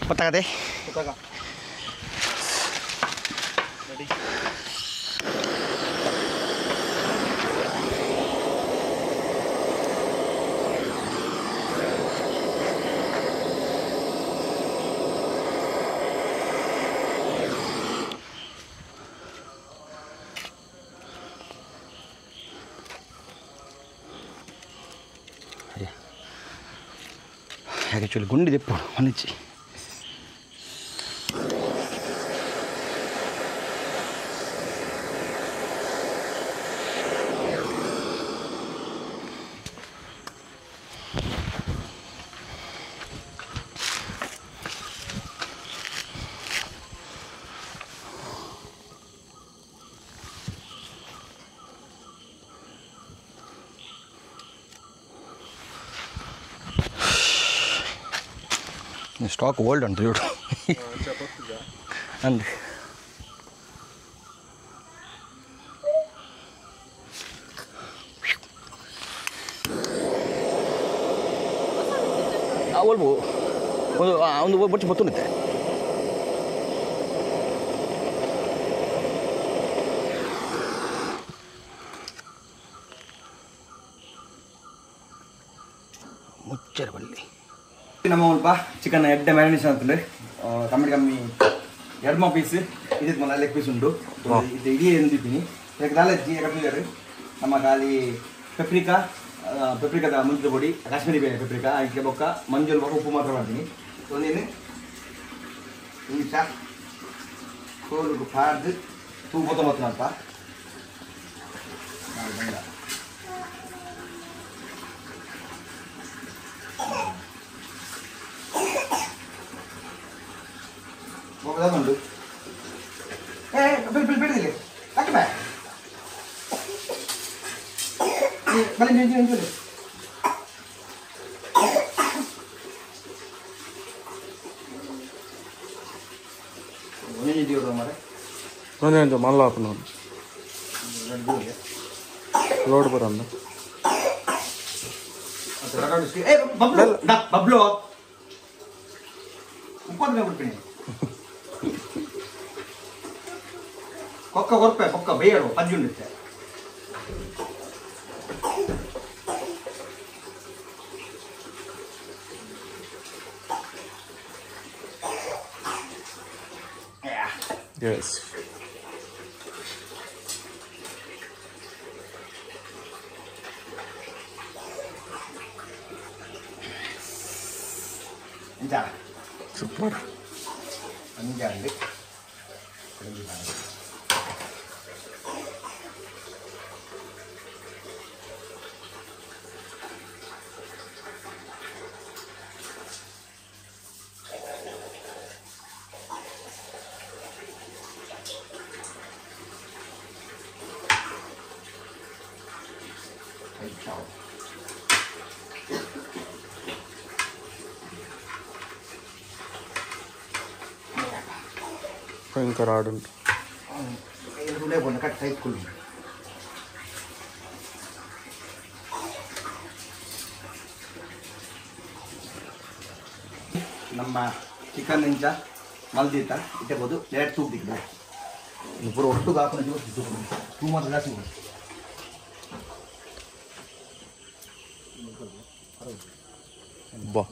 ಗೊತ್ತಾಗದೆ ಆ್ಯಕ್ಚುಲಿ ಗುಂಡಿದೆ ಹೊನಿಚ್ಚಿ ಸ್ಟಾಕ್ ಓಲ್ಡ್ ಅಂತ ಇವರು ಅಂದು ಓಲ್ಬು ಒಂದು ಬೊಚ್ಚು ಬತ್ತುತ್ತೆ ಮುಚ್ಚರ ಬಲ್ಲಿ ನಮ್ಮ ಸ್ವಲ್ಪ ಚಿಕನ್ ಎಡ್ಡೆ ಮ್ಯಾರಿನೇಷನ್ ಆಗ್ತದೆ ಕಮ್ಮಿ ಎರಡು ಪೀಸ್ ಇದಕ್ಕೆ ಮನೆ ಲೆಗ್ ಪೀಸ್ ಉಂಟು ಇದು ಇಡೀ ಎಂದಿದ್ದೀನಿ ಇದಕ್ಕೆ ನಾಲ್ಕು ಕಟ್ಟಿದ್ದಾರೆ ನಮ್ಮ ಖಾಲಿ ಪೆಪ್ರಿಕಾದ ಮುಂಚಿದ ಪೊಡಿ ಕಾಶ್ಮೀರಿ ಬೇಳೆ ಪೆಪ್ರಿಕಾ ಅದಕ್ಕೆ ಬೊಕ್ಕ ಮಂಜೂರು ಬೊಕ್ಕ ಉಪ್ಪು ಮಾತ್ರ ಮಾಡ್ತೀನಿ ಒಂದೇನು ನಿಮಿಷ ಕೋಲು ಪಾಡ್ದು ತೂಪತ್ತ ಮತ್ತನಂತ ಬಂದ ಹೋಗದಂಡು ಬಿಡಿದಿಲ್ಲ ಹಾಕಿ ಬಾ ಬನ್ನಿ ನಿಂತು నేను మళ్ళీ ఆపున్నాను లోడ్ బరన్నా బబ్లు ఉప్పొద్దు కొడుకుని కుక్క కొరపే కుక్క వేయడు పద్ది ఉండితే Yes. Enggak. Super. Enggak, Dik. ಭಯಂಕರ ಆಡುಂಟು ನಮ್ಮ ಚಿಕನ್ ಇಂಚ ಮಲ್ದಿತ್ತ ಇಟ್ಟಬಹುದು ಎರಡು ತೂಕು ದಿಕ್ಕಿದೆ ಪೂರ ಒಟ್ಟು ಹಾಕೊಂಡು ತೂ ಮಾತ್ರ ಜಾಸ್ತಿ ಬಾ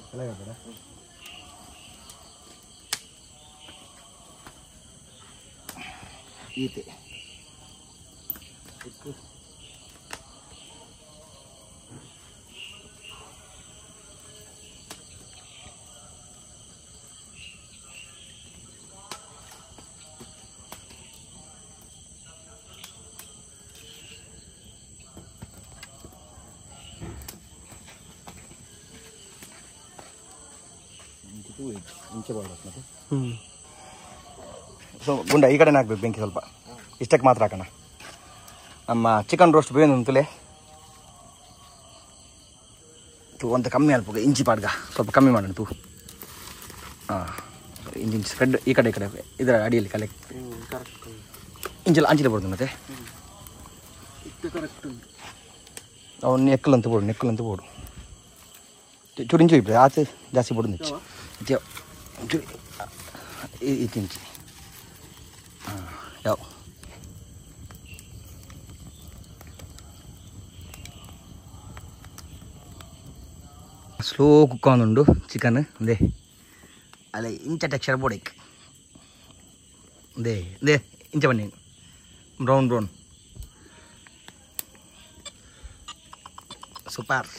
ಈತೆ ಸೊ ಗುಂಡ ಈ ಕಡೆನೇ ಹಾಕ್ಬೇಕು ಬೆಂಕಿ ಸ್ವಲ್ಪ ಇಷ್ಟಕ್ಕೆ ಮಾತ್ರ ಹಾಕೋಣ ನಮ್ಮ ಚಿಕನ್ ರೋಸ್ಟ್ ಬೇನು ಅಂತಲೇ ತೂ ಅಂತ ಕಮ್ಮಿ ಅಲ್ಪ ಇಂಚಿ ಪಾಡ್ಗ ಸ್ವಲ್ಪ ಕಮ್ಮಿ ಮಾಡೋಣ ತೂ ಹಾಂ ಇಂಚ್ ಸ್ಪ್ರೆಡ್ ಈ ಕಡೆ ಇದರ ಅಡಿಯಲ್ಲಿ ಕಲೆಕ್ಟ್ ಇಂಚೆಲ್ಲ ಅಂಚಿಲ್ಲ ಬರೋದು ಮತ್ತೆ ಅವ್ನು ನೆಕ್ಕಲಂತ ಬೋಡು ಚೂರು ಇಂಚು ಇಬ್ಬರು ಆಚೆ ಜಾಸ್ತಿ ಬೋಡು ನಿಚ್ಚು ಚೂರು ಈಚೆ ಇಂಚಿ ಹಾಂ ಯಾವ ಸ್ಲೋ ಕುಕ್ ಆನುಂಡು ಚಿಕನ್ ಅಂದೇ ಅಲ್ಲ ಇಂಚ ಟೆಕ್ಸ್ಚರ್ ಬೋಡೇಕ್ ದೇ ಇಂಚ ಬನ್ನಿ ಬ್ರೌನ್ ಸೂಪರ್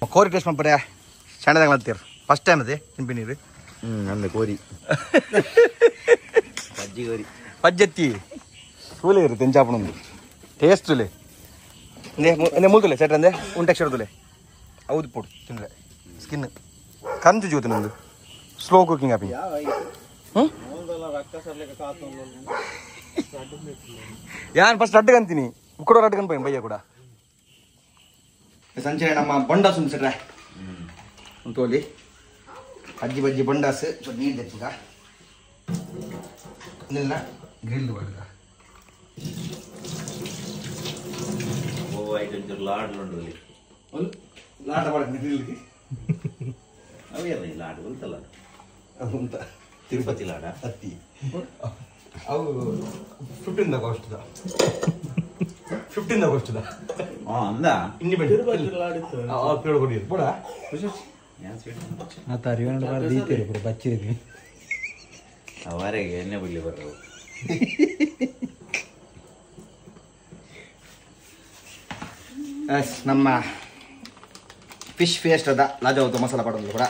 ಕೋರಿ ಟೇಸ್ಟ್ ಮಾಡ್ಬಾರ ಸಣ್ಣದಾಗ ಮಾಡ್ತೀರ ಫಸ್ಟ್ ಟೈಮ್ ಅದೇ ತಿನ್ಪಿ ನೀರು ಅಂದೆ ಕೋರಿ ಪಜ್ಜತ್ತಿ ತೂಲೆ ಇರುತ್ತೆ ತೆಂಚಾಪಣಂದು ಟೇಸ್ಟುಲೆ ಮುಲ್ತುಲೆ ಸೆಟ್ ಅಂದೆ ಟೆಕ್ಸ್ಚರ್ ಹೌದು ಪೋಡು ತಿಂದರೆ ಸ್ಕಿನ್ ಕಂಚು ಜೋತಿ ನಂದು ಸ್ಲೋ ಕುಕಿಂಗ್ ಆಪಿ ಯಾನ್ ಫಸ್ಟ್ ಅಡ್ಡಗೆ ಅಂತೀನಿ ಕೂಡ ಅಡ್ಡಗನ್ ಪೈ ಬಯ್ಯ ಕೂಡ ಸಂಜೆ ನಮ್ಮ ಬಂಡಾಸ್ ಒಂದು ಸೆಟ್ರೆ ತೋಲಿ ಅಜ್ಜಿ ಬಜ್ಜಿ ಬಂಡಾಸ್ ಸ್ವಲ್ಪ ನೀರು ತೆಚ್ಚಗ ಇದೆಲ್ಲ ಗ್ರಿಲ್ ಮಾಡ್ಗ ಲಾಟ ಮಾಡಕ್ಕೆ ಗ್ರಿಲ್ಗೆ ಅವೇ ಲಾಡು ಅಂತಲ್ಲ ಅಂತ ತಿರುಪತಿ ಲಾಡ ಹತ್ತಿ ಅವು 15 ಆಗಸ್ಟ್ದ 15 ಆಗಸ್ಟ್ದ ಅಂದ ಇಂಡಿಪೆಂಡೆಂಟ್ ಕೊಡಿ ಬೋಡ ಬಚ್ಚಿದ್ವಿ ಅವರೆಗೆ ಎಣ್ಣೆ ಬಿಡ್ಲಿ ಬರೋದು ನಮ್ಮ ಫಿಶ್ ಪೇಸ್ಟ್ ಅದ ಲಾಜಾವತ್ತು ಮಸಾಲ ಪಡೋದು ಕೂಡ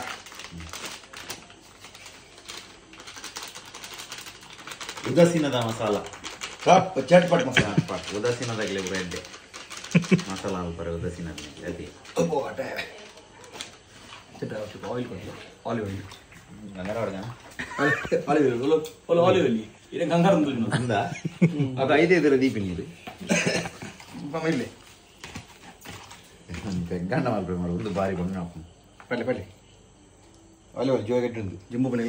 ಉದಾಸೀನದ ಮಸಾಲ ಚಟ್ಪಟ್ ಮಸಾಲ ಉದಾಸೀನದಾಗಲೇ ಬ್ರೆಡ್ ಮಸಾಲ ಬರೋ ಉದಾಸೀನದ ಅದೇ ಆಯಿಲ್ ಕೊಟ್ಟು ಆಲಿವ್ ಆಯಿಲ್ ಗಂಗಾರ ಹೊಡ್ದಾನ ಆಲಿವ್ ಆಯಿಲ್ ಇದು ಗಂಗಾರ ಅಂದ ಅದು 5 ದೀಪಿನಿ ಇದು ಇಲ್ಲಿ ಗಂಡ ಮಾಡ್ಬೇಕು ಮಾಡು ಒಂದು ಬಾರಿ ಕೊಂಡು ನಾವು ಪಲ್ಲೆ ಪಲ್ಲೆ ಆಲಿವ್ ಆಯಿಲ್ ಜೋಗ ಇಟ್ಟು ಜಿಂಬು ಬನ್ನಿ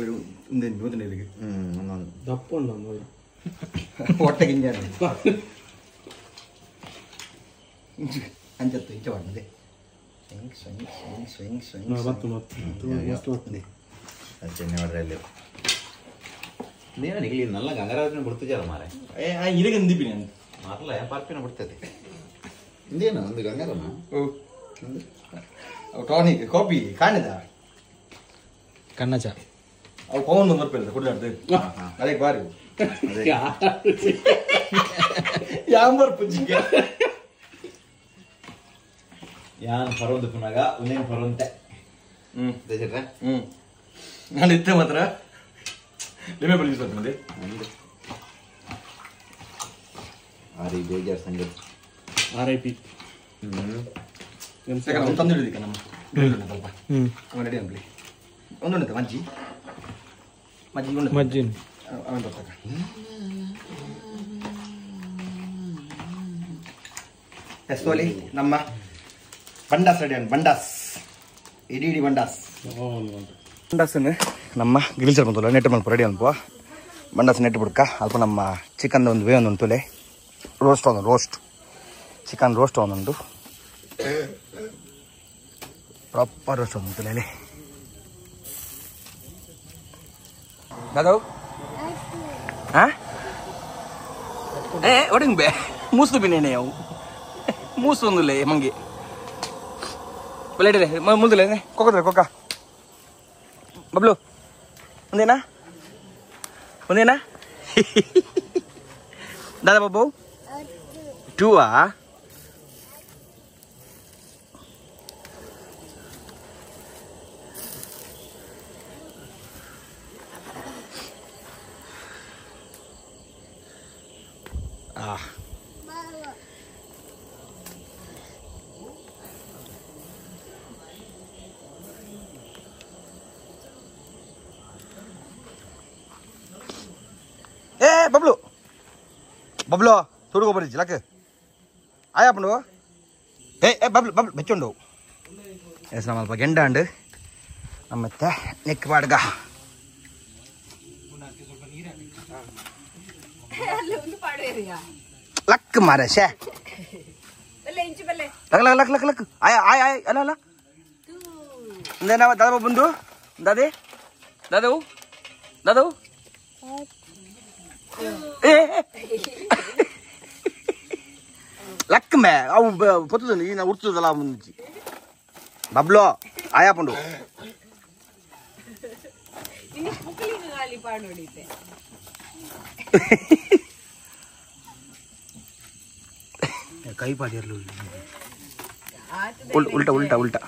ಮುಂದೆ ಮುಂದೆ ಇದಕ್ಕೆ ಒಂದೊಂದು ದಪ್ಪ ಉಂಟು ಹೊಟ್ಟೆ ಗಿಂಜ ಅಂಚತ್ತು ಇಂಚ ಮಾಡಿದೆ ಸ್ವಿಂಗ್ ಚೆನ್ನೆ ಮಾಡ್ರೆ ನೀನು ಇಲ್ಲಿ ನಲ್ಲ ಗಂಗಾರಾಜನ ಬಿಡ್ತಿದ್ದಾರ ಮಾರೆ ಇದಕ್ಕೆ ಅಂದಿದ್ದೀನಿ ಅಂತ ಮಾರಲ್ಲ ಪಾರ್ಪಿನ ಬಿಡ್ತದೆ ಇಂದೇನು ಒಂದು ಗಂಗಾರಮ್ಮ ಟಾನಿಕ್ ಕಾಫಿ ಕಾಣಿದ ಕಣ್ಣಚ ಅವು ಪವನ್ ಒಂದು ರೂಪಾಯಿ ಕೊಡ್ಲಾರ್ದು ಅದಕ್ಕೆ ಬಾರಿ ಯಾಂಬರ್ ಪುಜ್ಜಿಗೆ ಯಾನ್ ಪರೊಂದು ಪುನಗ ಉನೇನ್ ಪರೊಂತೆ ದೇಶಟ್ರೆ ನಾನು ಇತ್ತೆ ಮಾತ್ರ ನಿಮೆ ಬಳಿಸ್ಬೇಕು ಮುಂದೆ ಆರಿ ಬೇಜಾರ್ ಸಂಗತಿ RIP ತಂದು ಹಿಡಿದಿಕ್ಕ ನಮ್ಮ ಸ್ವಲ್ಪ ರೆಡಿ ಅನ್ಬಿಡಿ ಒಂದುಂಟು ಮಜ್ಜಿ ಮಜ್ಜಿನ್ ಅವನ್ ತಕ್ಕ ಎಸ್ಕೋಲಿ ನಮ್ಮ ಬಂಡಾಸ್ ರೆಡಿ ಬಂಡಾಸ್ ಇಡೀ ಬಂಡಾಸ್ ಬಂಡಾಸನ್ನು ನಮ್ಮ ಗ್ರಿಲ್ ಸೇರ್ಕೊಂತಲ್ಲ ನೆಟ್ಟು ಮಲ್ಪ ರೆಡಿ ಅನ್ಪುವ ಬಂಡಾಸ್ ನೆಟ್ಟು ಬಿಡ್ಕ ಅಲ್ಪ ನಮ್ಮ ಚಿಕನ್ ಒಂದು ವೇ ಒಂದೊಂದು ತುಲೆ ರೋಸ್ಟ್ ಚಿಕನ್ ರೋಸ್ಟ್ ಒಂದೊಂದು ಪ್ರಾಪರ್ ರೋಸ್ಟ್ ಒಂದೊಂದು ತುಲೆಯಲ್ಲಿ ದಾದವ್ ಒಡಂಗ್ ಬೇ ಮೂಸು ಬಿನ್ನೇನೆ ಅವು ಮೂಸು ಒಂದುಲೆ ಮಂಗಿ ಪ್ಲೇಟ್ ಮುಂದಿಲ್ಲ ಕೊಕ್ಕ ಬಬ್ಲು ಒಂದೇನಾ ದಾದಾ ಬಾಬು 2 ಬಬ್ಲು ತುಡುಗೋ ಜಿಲಕ್ಕೆ ಆಯಾ ಪಂಡು ಬಬ್ಲು ಬೆಚ್ಚುಂಡು ಎಸ್ ನಮ್ಮ ಗೆಂಡ ಅಂಡು ನಮ್ಮತ್ತೆ ನೆಕ್ ಪಾಡ್ಗ ಲಕ್ ಮಾರ ಶೇ ಲಕ್ ಆಯ್ ಅಲ್ಲ ಅಂದೇನ ದಾದ ಬಂದು ದಾದವು ಲಕ್ ಮೇ ಅವು ಪೊತ್ತದ ಈಗ ಉಡ್ತದಲ್ಲ ಮುಂಚೆ ಬಬ್ಲು ಆಯಾ ಪಂಡು ಕೈ ಪಾಡಿಯರ್ಲು ಉಲ್ಟಾ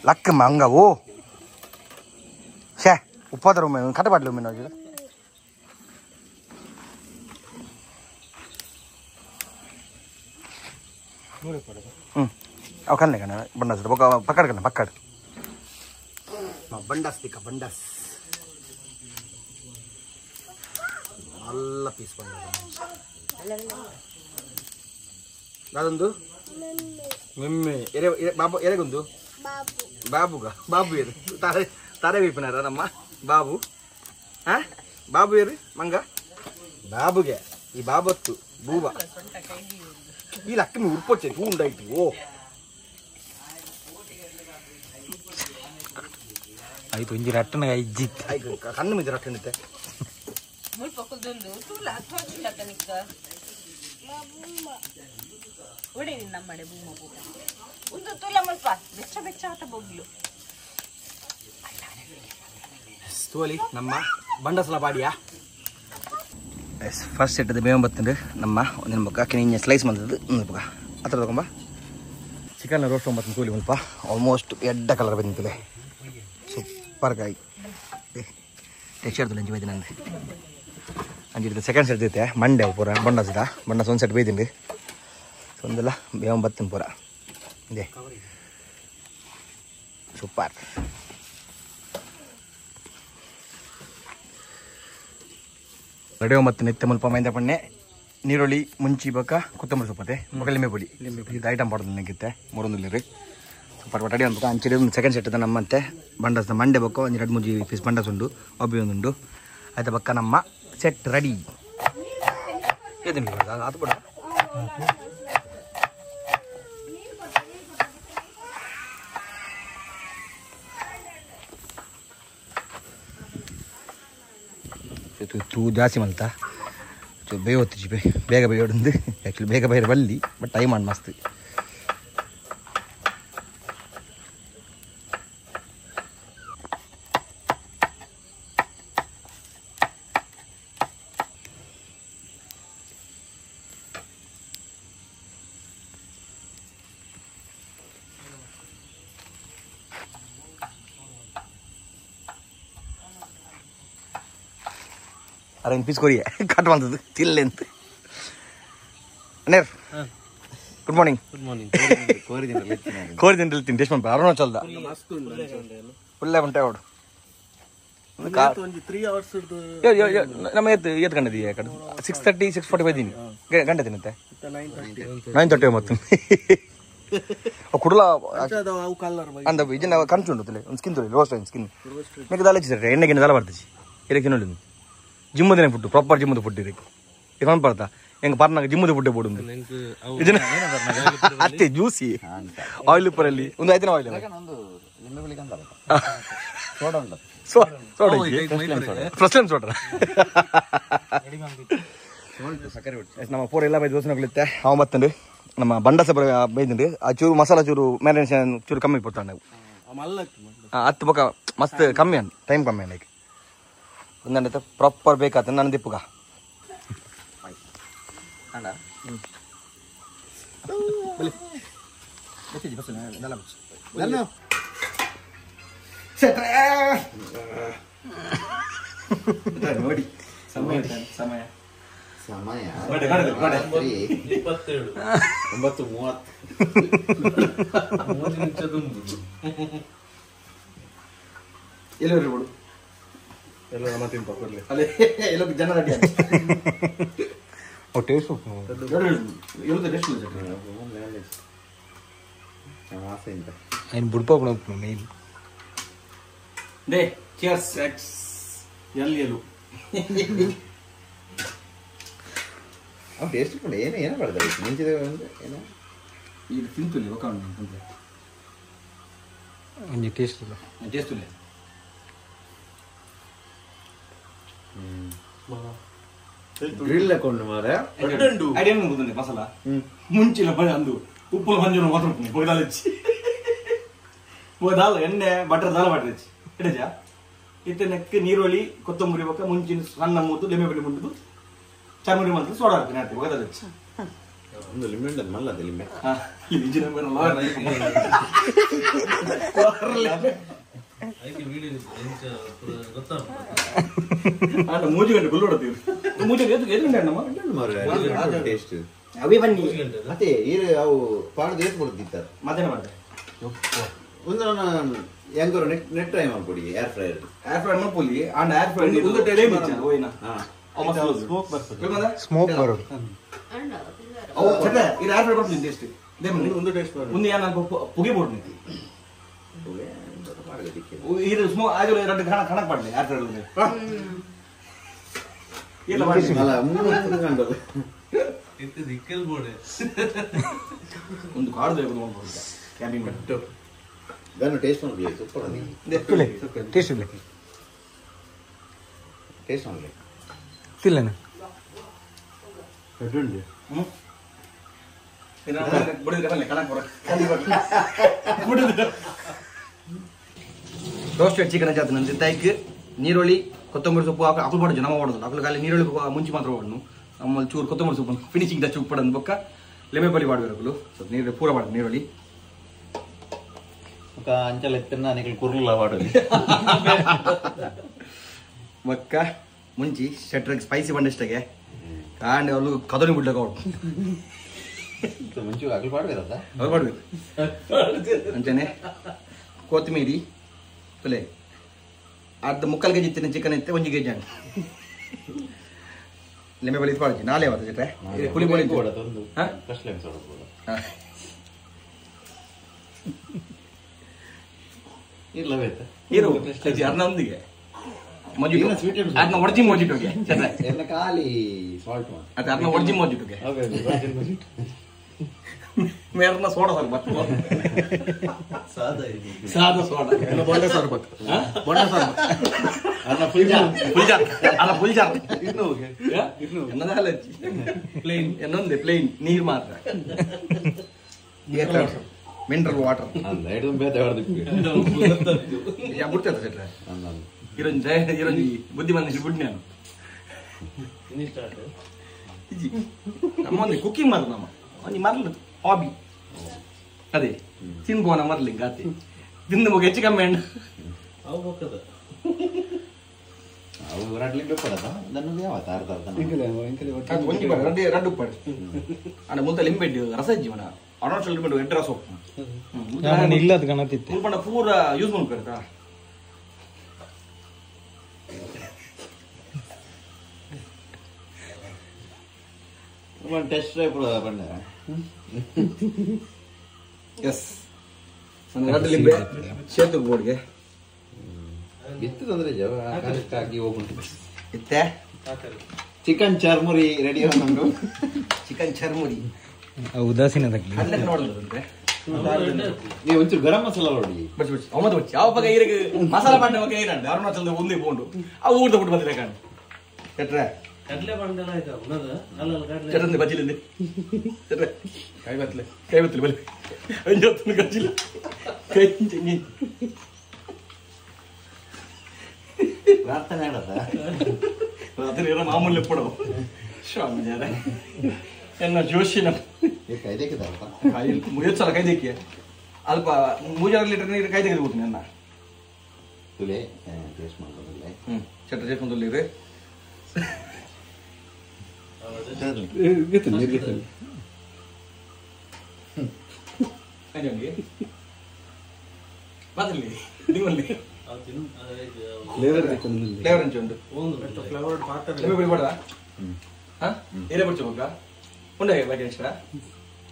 ಲಕ್ಕ ಮಂಗವು ಶೇ ಉಪ್ಪದರ ಕಟ್ಟಬಾಡ್ಲು ಮೀನು ಅವು ಕನ್ನೆ ಕಣ ಬಂಡಾಸ್ ಪಕ್ಕಡ್ ಕಣ್ಣ ಪಕ್ಕಡ್ ಬಂಡಾಸ್ ತಿಕ್ಕ ಬಂಡಾಸ್ ಎಲ್ಲ ಪೀಸ್ ಅದೊಂದು ಮೆಮ್ಮೆ ಎರೆಗೊಂದು ಬಾಬು ಏರು ತಾರೆ ವೀಪನಾರ ನಮ್ಮ ಬಾಬು ಬಾಬು ಏರು ಮಂಗ ಬಾಬುಗೆ ಈ ಬಾಬತ್ತು ಬೂಬ ಈ ಲಕ್ಕ ಉರ್ಪೊಚ್ಚೆ ಹೂ ಉಂಡಾಯ್ತು ಓ ಆಯ್ತು ಒಂಜಿ ರಟ್ಟನ ಇಜ್ಜಿ ಆಯ್ತು ಕಣ್ಣು ಮಿಂಜ ರಟ್ಟನಿತ್ತೆ ತೋಲಿ ನಮ್ಮ ಬಂಡಸಲ ಬಾಡಿಯಾ ಎಸ್ ಫಸ್ಟ್ ಸೆಟ್ಟದ ಬೇವು ಬತ್ತಂದ್ರೆ ನಮ್ಮ ಒಂದಿನ ಬೊಕ್ಕ ಕೆನಿಂಜ ಸ್ಲೈಸ್ ಬಂದದ್ದು ಒಂದು ಬೊಕ್ಕ ಹತ್ರ ತಗೊಂಬ ಚಿಕನ್ ರೋಸ್ಟ್ ಒಂಬತ್ತು ತೂಲಿ ಮುಲ್ಪ ಆಲ್ಮೋಸ್ಟ್ ಎಡ್ಡ ಕಲರ್ ಬಂದಿತ್ತಲೆ ಸೂಪರ್ ಕಾಯಿ ಟೆಕ್ಸ್ಚರ್ ತುಲೆ ಬೈದಿನ ಅಂದೆ ಅಂಜಿಡ್ದು ಸೆಕೆಂಡ್ ಸೆಟ್ ಜೊತೆ ಮಂಡೆ ಪೂರ ಬಣ್ಣ ಒಂದು ಸೆಟ್ ಬೈದಿಂಡು ಒಂದೆಲ್ಲ ಬೇವ ಬತ್ತಿನ ಪೂರ ಇದೆ ಸೂಪರ್ ರೆಡಿ ಮತ್ತು ನೆತ್ತೆ ಮುಲ್ಪ ಮೈಂದ ಪಣ್ಣೆ ನೀರುಳ್ಳಿ ಮುಂಚಿ ಬಕ್ಕ ಕೊತ್ತಂಬರಿ ಸೊಪ್ಪತ್ತೆ ಬೊಕ್ಕ ಲಿಂಬೆ ಪುಡಿ ಇದು ಐಟಮ್ ಪಡೋದು ನನಗಿತ್ತೆ ಮೂರೊಂದು ರೀ ಸೂಪರ್ ರೆಡಿ ಅನ್ಬೇಕು ಅಂಚೆ ಒಂದು ಸೆಕೆಂಡ್ ಸೆಟ್ ನಮ್ಮಂತೆ ಬಂಡಸ್ ಮಂಡೆ ಬಕ್ಕ ಒಂದು 2-3 ಪೀಸ್ ಬಂಡಸ್ ಉಂಡು ಒಬ್ಬಿ ಒಂದುಂಡು ಆಯ್ತಾ ಬಕ್ಕ ನಮ್ಮ ಸೆಟ್ ರೆಡಿ ಏನಿಲ್ಲ ಅದು ಬಿಡ ತೂ ಜಾಸ್ತಿ ಮಲ್ತ ಬೇಗ ಹೊತ್ತಿಸಿ ಬೇಗ ಬೇಯೋಡು ಆ್ಯಕ್ಚುಲಿ ಬೇಗ ಬೇರೆ ಬಲ್ಲಿ ಬಟ್ ಟೈಮ್ ಮಾಡಿ ಮಸ್ತ್ ಅರೇಂಜ್ ಪೀಸ್ ಕೊರಿಯೆ ಕಟ್ ಮಾಡ್ತದ್ದು ತಿಲ್ಲೆ ಅಂತ ಅನೇರ್ ಗುಡ್ ಮಾರ್ನಿಂಗ್ ಕೋರಿ ತಿಂಡಿ ತಿಂಡಿ ಟೇಸ್ಟ್ ಮಾಡ್ಬಾರ ಅರುಣಾಚಲ್ದ ಒಳ್ಳೆ ಉಂಟೆ ಅವಡು ನಮ್ಮ ಎತ್ತು ಕಂಡಿದ್ದೀವಿ ಯಾಕಡೆ 6:30 6:45 ದೀನಿ ಗಂಟೆ ತಿನ್ನುತ್ತೆ 9:30 ಮತ್ತು ಕುಡಲ ಅಂದ ಇದನ್ನ ಕಂಚುಂಡು ಒಂದು ಸ್ಕಿನ್ ತೊಳಿ ರೋಸ್ಟ್ ಸ್ಕಿನ್ మీకు దాల్చి ఎన్నె గిన్నె పడుతుంది ఇరకినోళ్ళు జిమ్ముదనే ఫుడ్ ప్రాపర్ జిమ్ముದ ಫುಡ್ ಇದಕ್ಕೆ ಇದು ಬರ್ತಾ ಹೆಂಗ ಪಾರ್ನಾಗ ಜಿಮ್ಮುದ ಫುಡ್ ಬೋಡು ಇದನ್ನ ಅಷ್ಟೇ ಜ್ಯೂಸಿ ಆಯಿಲ್ ಉಪ್ಪರಲ್ಲಿ ಒಂದು 5 ದಿನ ಆಯಿಲ್ ಫ್ರೆಶ್ ಸೋಡ್ರ ನಮ್ಮ ಪೂರ ಎಲ್ಲ ಬೈ ದೋಸೆ ಹಾವು ಮತ್ತಂಡು ನಮ್ಮ ಬಂಡಸ ಬೈದಂಡು ಆ ಚೂರು ಮಸಾಲ ಚೂರು ಮ್ಯಾರಿನೇಷನ್ ಚೂರು ಕಮ್ಮಿ ಕೊಡ್ತಾನೆ ನಾವು 10 ಬೊಕ್ಕ ಮಸ್ತ್ ಕಮ್ಮಿ ಅನ್ ಟೈಮ್ ಕಮ್ಮಿ ಅನ್ನ ಒಂದಂತ ಪ್ರಾಪರ್ ಬೇಕಾತ ನನ್ನ ದಿಪ್ಪುಗ ನೋಡಿ ಸಮಯ ಸಮಯ ಸಮಯ 9:30 ಎಲ್ಲರೂ ಬಿಡು ಎಲ್ಲ ನಮ್ಮ ತಿಂಪ ಕೊಡ್ಲಿ ಅಲ್ಲೇ ಎಲ್ಲ ಜನ ರೆಡಿ ಓ ಟೇಸ್ಟ್ ಎಲ್ಲದ ಟೇಸ್ಟ್ ಆಸೆಯಿಂದ ఆయన బుడిపోకుండా మెయిన్ డే చియర్స్ ఎక్స్ ఎల్ఎలు ಅವ್ ಟೇಸ್ಟ್ ಕೂಡ ಏನು ಬರ್ತದೆ ಮುಂಚಿದ ಏನೋ ಇದು ತಿಂತುಲಿ ಒಕ್ಕ ಒಂಜಿ ಟೇಸ್ಟ್ ಇಲ್ಲ ಟೇಸ್ಟುಲೆ ಗ್ರಿಲ್ ಹಾಕೊಂಡು ಮಾರ ಐಡಿಯಾ ಗೊತ್ತುಂಡೆ ಮಸಾಲ ಮುಂಚಿಲ ಅಂದು ಉಪ್ಪುಲ ಮಂಜೂರು ಮಾತ್ರ ಪೊಯ್ದಾಲ್ ಹೆಚ್ಚಿ ಪೊಯ್ದಾಲ್ ಎಣ್ಣೆ ಬಟರ್ ದಾಲ್ ಬಟರ್ ಹೆಚ್ಚಿ ಇಡಜ ಇತ್ತನಕ್ಕೆ ನೀರುಳ್ಳಿ ಕೊತ್ತಂಬರಿ ಬೊಕ್ಕ ಮುಂಚಿನ ಸಣ್ಣ ಮೂತು ಲೆಮೆ ಬೆಳ್ಳಿ ಮುಂಟು ಚಮರಿ ಮಂತ್ರ ಸೋಡಾ ಹಾಕ್ತೀನಿ ಹಾಕ್ತೀವಿ ಪೊಯ್ದಾಲ್ ಹೆಚ್ಚಿ ಒಂದು ಲಿಂಬೆ ಉಂಟದು ಮಲ್ಲದ ಲಿಂಬೆ ಮೂಜಿ ಗಂಟೆ ಗುಲ್ಲು ಹೊಡ್ತೀವಿ ಮೂಜಿ ಟೇಸ್ಟ್ ಅವೇ ಬನ್ನಿ ಮತ್ತೆ ಈರು ಅವು ಪಾಣದ ಏತ್ ಕೊಡ್ತಿತ್ತ ಮಧ್ಯಾಹ್ನ ಮಾಡಿದೆ ಒಂದು ಹೆಂಗರು ನೆಟ್ ಟ್ರೈ ಮಾಡ್ಕೊಡಿ ಏರ್ ಫ್ರೈಯರ್ ಮಾಡ್ಕೊಳ್ಳಿ ಅಂಡ್ ಏರ್ ಫ್ರೈ ಒಂದು ಟೆಲೇ ಬಿಚ್ಚ ಹೋಯ್ನಾ ಸ್ಮೋಕ್ ಬರೋದು ಅವು ಚಟ್ಟ ಇದು ಏರ್ ಫ್ರೈ ಕೊಡ್ತೀನಿ ಟೇಸ್ಟ್ ಇದೇ ಒಂದು ಟೇಸ್ಟ್ ಮುಂದೆ ನಾನು ಪುಗೆ ಬೋಡ್ನಿ ಇದು ಸ್ಮೋಕ್ ಆಗಿ ಎರಡು ಕಣಕ್ ಪಡ್ಲಿ ಏರ್ ಫ್ರೈ ಇಲ್ಲ ಒಂದು ಕಾಡು ಕ್ಯಾಂಪಿಂಗ್ ಬಿಟ್ಟು ಗನ್ನು ಟೇಸ್ಟ್ ಮಾಡಿ ಸೂಪರ್ ಅದು ಟೇಸ್ಟ್ ಇಲ್ಲ ಟೇಸ್ಟ್ ಮಾಡಿ ತಿಲ್ಲನ ಕಡ್ಡುಂಡು ರೋಸ್ಟೆಡ್ ಚಿಕನ್ ಜಾತ ನಂದು ತೈಕ್ ನೀರುಳ್ಳಿ ಕೊತ್ತಂಬರಿ ಸೊಪ್ಪು ಅಕ್ಕಲು ಪಡೋದು ನಮ್ಮ ಮಾಡೋದು ಅಕ್ಕಲು ಖಾಲಿ ನೀರುಳ್ಳಿ ಮುಂಚೆ ಮಾತ್ರ ಹೊಡನು ನಮ್ಮಲ್ಲಿ ಚೂರು ಕೊತ್ತಂಬರಿ ಸೊಪ್ಪು ಫಿನಿಶಿಂಗ್ ಟಚ್ ಉಪ್ಪು ಪಡೋದು ಬೊಕ್ಕ ಲೆಮೆ ಪಲ್ಲಿ ಮಾಡಬೇಕು ಸ್ವಲ್ಪ ನೀರು ಪೂರ ಮಾಡೋದು ನೀರುಳ್ಳಿ ಬೊಕ್ಕ ಅಂಚಲ ಎತ್ತನ ನಿಕಲ್ ಕುರ್ಲ ವಾಡಲಿ ಬೊಕ್ಕ ಮುಂಚಿ ಶೆಟ್ರಿಗೆ ಸ್ಪೈಸಿ ಬಂದಿಷ್ಟಗೆ ಕಾಂಡೆ ಅವ್ರು ಕದನಿ ಬಿಡ್ಲಕ್ಕ ಅವ್ರು ಮುಂಚೆ ಅಗಲ್ ಪಾಡ್ಬೇಕದ ಅವ್ರು ಮಾಡ್ಬೇಕು ಅಂಚನೆ ಕೊತ್ತಂಬರಿ ತುಲೆ ಅರ್ಧ ಮುಕ್ಕಾಲು ಕೆಜಿ ಇತ್ತಿನ ಚಿಕನ್ ಇತ್ತೆ 1 ಕೆಜಿ ಹಣ್ಣು ಲೆಂಬೆ ಬಳಿ ಪಾಡ್ಜಿ ನಾಳೆ ಅವತ್ತು ಜೊತೆ ಪುಳಿ ಬೋಳಿ ಕೊಡದೊಂದು ಕಷ್ಟಲೆ ಸೋಡಬಹುದು ಇಲ್ಲವೇತ ಇರು ಅರ್ನೊಂದಿಗೆ ಮಜ್ಜಿಗೆ ಸ್ವೀಟ್ ಅದನ್ನ ಒಡ್ಜಿ ಮಜ್ಜಿಗೆ ಎನ್ನ ಖಾಲಿ ಸಾಲ್ಟ್ ಮಾಡ ಅದು ಅದನ್ನ ಒಡ್ಜಿ ಮಜ್ಜಿಗೆ ಮೇರ್ನ ಸೋಡಾ ಸರ್ ಮತ್ತೆ ಸಾದಾ ಸೋಡಾ ಎಲ್ಲ ಬೋಂಡ ಸರ್ ಬೇಕು ಬೋಂಡ ಸರ್ ಅನ್ನ ಫುಲ್ಜಾರ್ ಅಲ್ಲ ಫುಲ್ಜಾರ್ ಇನ್ನು എന്നതല്ല പ്ലെയിൻ എന്നൊന്ന് പ്ലെയിൻ ನೀರು ಮಾತ್ರ ಮಿನರಲ್ ವಾಟರ್ ಅಂದ ಹಿಡಿದು ಬೇತೆ ಹೊಡೆದಿಪ್ಪಿ ಯಾ ಬಿಡ್ತದ ಸೆಟ್ರ ಇರೊಂದು ಬುದ್ಧಿವಂತ ಬಿಡ್ ನಾನು ನಮ್ಮೊಂದು ಕುಕಿಂಗ್ ಮಾತ್ರ ನಮ್ಮ ಒಂದು ಮರ್ಲು ಹಾಬಿ ಅದೇ ತಿನ್ಬೋನ ಮರ್ಲಿ ಗಾತಿ ತಿಂದು ಮುಗ ಹೆಚ್ಚು ಕಮ್ಮಿ ಹಣ್ಣು ಅವು ರಡ್ಲಿಂಗ್ ಬೇಕಡದ ಅದನ್ನು ಯಾವತ್ತ ಅರ್ಧ ಒಂಜಿ ಬಡ ರಡ್ಡು ಪಡ ಅಣ್ಣ ಮುಂತ ಲಿಂಬೆಡ್ಡಿ ರಸ ಜೀವನ ಅರುಣಾಚಲ ಲಿಂಬೆಡ್ಡು ಎಡ್ಡ ರಸ ಇಲ್ಲದ ಕಾಣತಿತ್ತು ಉಳ್ಪಂಡ ಪೂರ ಯೂಸ್ ಮಾಡ್ಕೊಳ್ತಾ ಟೆಸ್ಟ್ ಡ್ರೈವ್ ಬಂದ ಎಸ್ ರಡ್ಡು ಲಿಂಬೆ ಸೇತು ಬೋರ್ಡ್ಗೆ ಇತ್ತದಂದ್ರೆ ಜವಾಗಿ ಹೋಗುಂಟು ಇತ್ತೆ ಚಿಕನ್ ಚರ್ಮುರಿ ರೆಡಿ ಉಂಟು ಚಿಕನ್ ಚರ್ಮುರಿ ಉದಾಸೀನದಾಗ್ಲಿ ಅಲ್ಲೇ ನೋಡೋದಂತೆ ನೀವು ಒಂಚೂರು ಗರಂ ಮಸಾಲ ನೋಡಿ ಬಚ್ಚಿ ಬಚ್ಚಿ ಅವತ್ತು ಬಚ್ಚಿ ಯಾವ ಪಕ್ಕ ಈರಿಗೆ ಮಸಾಲ ಬಂಡ ಪಕ್ಕ ಏನಂತೆ ಅರುಣಾಚಲದ ಒಂದೇ ಪೋಂಡು ಆ ಊರ್ದ ಬಿಟ್ಟು ಬಂದಿಲ್ಲ ಕಾಣ್ ಕೆಟ್ರೆ ಚಟಂದಿ ಬಜ್ಜಿಲಿಂದೆ ಕೆಟ್ರೆ ಕೈ ಬತ್ತಲೆ ಬಲಿ ಅಂಜೊತ್ತು ಗಜ್ಜಿಲ್ಲ ಕೈ ಚೆಂಗಿ ಪ್ರಾರ್ಥನೆ ಆಡದ ರಾತ್ರಿ ಮಾಮೂಲಿ ಎಪ್ಪಡೋ ಸ್ವಾಮಿ ಜಾರ ಎನ್ನ ಜೋಶಿನ ಮುಗಿಯೊತ್ತು ಸಲ ಕೈ ದೇಕಿ ಅಲ್ಪ 3 ಲೀಟರ್ ನೀರು ಕೈ ತೆಗೆದುಬಿಡ್ತೀನಿ ಅನ್ನ ತುಲೆ ಟೇಸ್ಟ್ ಮಾಡೋದಿಲ್ಲ ಚಟ್ಟ చేసుకుంటుంది ఇది ಅಯ್ಯಂಗೆ ಬಾದಲ್ಲಿ ನಿಮ್ಮಲ್ಲಿ ಫ್ಲೇವರ್ ಅಂಚುಂಡು ಫ್ಲೇವರ್ ಬೇಡ ಹಾ ಏನೇ ಬಿಡ್ಚೋಕ ಉಂಡ ಬಾಕಿ ಎಕ್ಸ್ಟ್ರಾ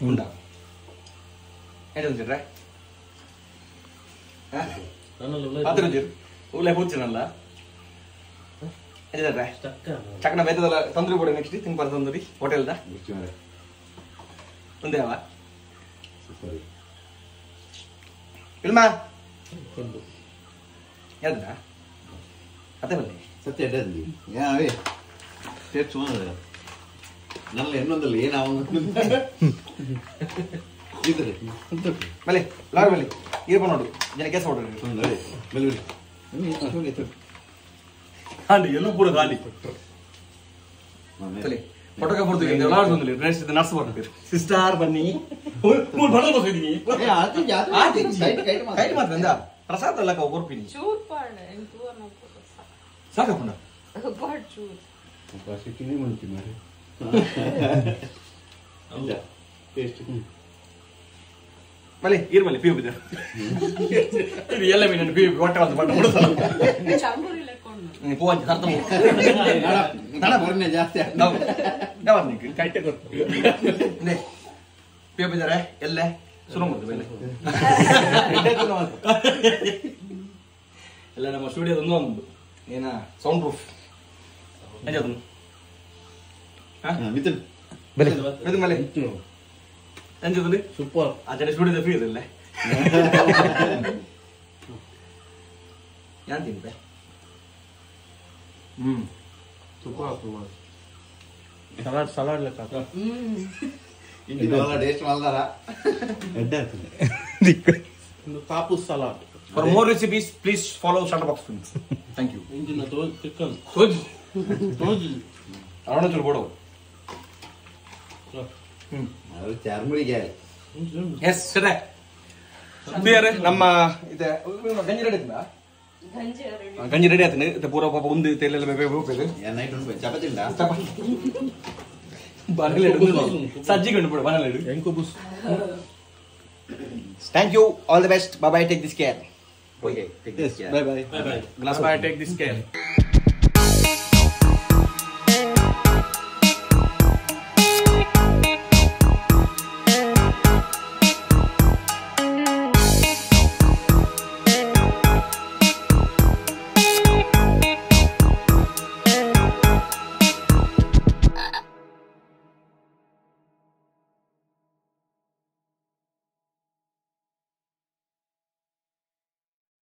ಉಂಡ ఏంటంటే అతను ఊళ్ళో కూర్చున్నಲ್ಲ ఏంటంటే చక్కన మెత్తదల ತಂದೂರಿ ಕೂಡ ನೆಕ್ಸ್ಟ್ ತಿನ್ಬಾರ ತಂದೂರಿ ಹೋಟೆಲ್ದ ಒಂದೇವಾ ಇಲ್ಮ ಹೇಳ್ದ ಅದೇ ಬನ್ನಿ ಸತ್ಯ ಎಡ್ಡಲ್ಲಿ ಯಾವೇ ಟೇಸ್ಟ್ ನನ್ನ ಇನ್ನೊಂದಲ್ಲಿ ಏನಾವ ಇದ್ರೆ ಬಲೆ ಲಾರಿ ಬಲೆ ಇರ್ಬ ನೋಡು ಜನ ಕೆಲಸ ಹೊಡ್ರಿ ಖಾಲಿ ಎಲ್ಲೂ ಪೂರ ಖಾಲಿ ಫೋಟೋಗೆ ಬರ್ತೀವಿ ಲಾಡ್ಜ್ ಒಂದಲ್ಲಿ ಫ್ರೆಂಡ್ಸ್ ಇದು ನರ್ಸ್ ಬರ್ತೀವಿ ಸಿಸ್ಟರ್ ಬನ್ನಿ ಮೂರು ಬಣ ಬರ್ತಿದ್ದೀನಿ ಕೈಟ್ ಮಾತ್ರ ಅಂದ ಪ್ರಸಾದ ಅಲ್ಲ ಕವು ಬರ್ತೀನಿ ಚೂರ್ ಪಾಡ ಎಂತೂರ್ ಸಾಕಪ್ಪಣ್ಣ ಪಾಡ್ ಚೂರ್ ಸಿಕ್ಕಿನೇ ಮಾಡ್ತೀನಿ ಮಾರಿ ಟೇಸ್ಟ್ ಮಲೆ ಇರ್ಮಲೆ ಪಿ ಬಿದ್ದ ಇದು ಎಲ್ಲ ಮೀನು ಪಿ ಹೊಟ್ಟೆ ಅಂತ ಬಂದು ಬಿಡ್ತಾರೆ ಚಂಬೂರಿ ಲೆಕ್ಕೊಂಡು ಪೋ ಅಂತ ಅರ್ಥ ನಡ ಬರ್ನೆ ಜಾಸ್ತಿ ನಾವು ಯಾವ ನೀನು ಕೈಟೆ ಕೊಡ್ತು ನೇ ಪಿ ಬಿದ್ದಾರೆ ಎಲ್ಲ ಸುರು ಮಾಡ್ತೀವಿ ಎಲ್ಲ ನಮ್ಮ ಸ್ಟುಡಿಯೋದ ಒಂದು ಏನ ಸೌಂಡ್ ಪ್ರೂಫ್ ಎಂಜದು ಮಿಥುನ್ ಬಲೆ ಇದು ಮಲೆ ಎಂಜದು ಸೂಪರ್ ಆ ಜನ ಸ್ಟುಡಿಯೋದ ಫ್ರೀ ಇರಲ್ಲ ಯಾನ್ ತಿಂತೆ ಸೂಪರ್ ಸಲಾಡ್ ಲೆಕ್ಕ ಇದು ಎಲ್ಲ ಟೇಸ್ಟ್ ಮಾಡ್ದಾರ ಕಾಪು salad For more recipes, please follow Shutterbox Films. Thank you. Chicken Arunachal ಬೋಡೋ ಅದು ಚಾರ್ಮುರಿಗೆ ಎಸ್ ಸರಿ ಬೇರೆ ನಮ್ಮ ಇದೆ ಗಂಜಿ ರೆಡಿ ಆಯ್ತಾ ಗಂಜಿ ರೆಡಿ ಆಯ್ತು ಇದು ಪೂರ ಪಾಪ ಒಂದು ತೆಲೆಲ್ಲ ಹೋಗ್ಬೇಕು ನೈಟ್ ಉಂಟು ಚಪಾತಿ ಉಂಟಾ ಸಜ್ಜಿಗೆ ಉಂಟು ಬನಲೆಡು ಎಂಕು ಬುಸ್ thank you all the best bye bye take this care okay bye bye Bye bye. Glass bye take this care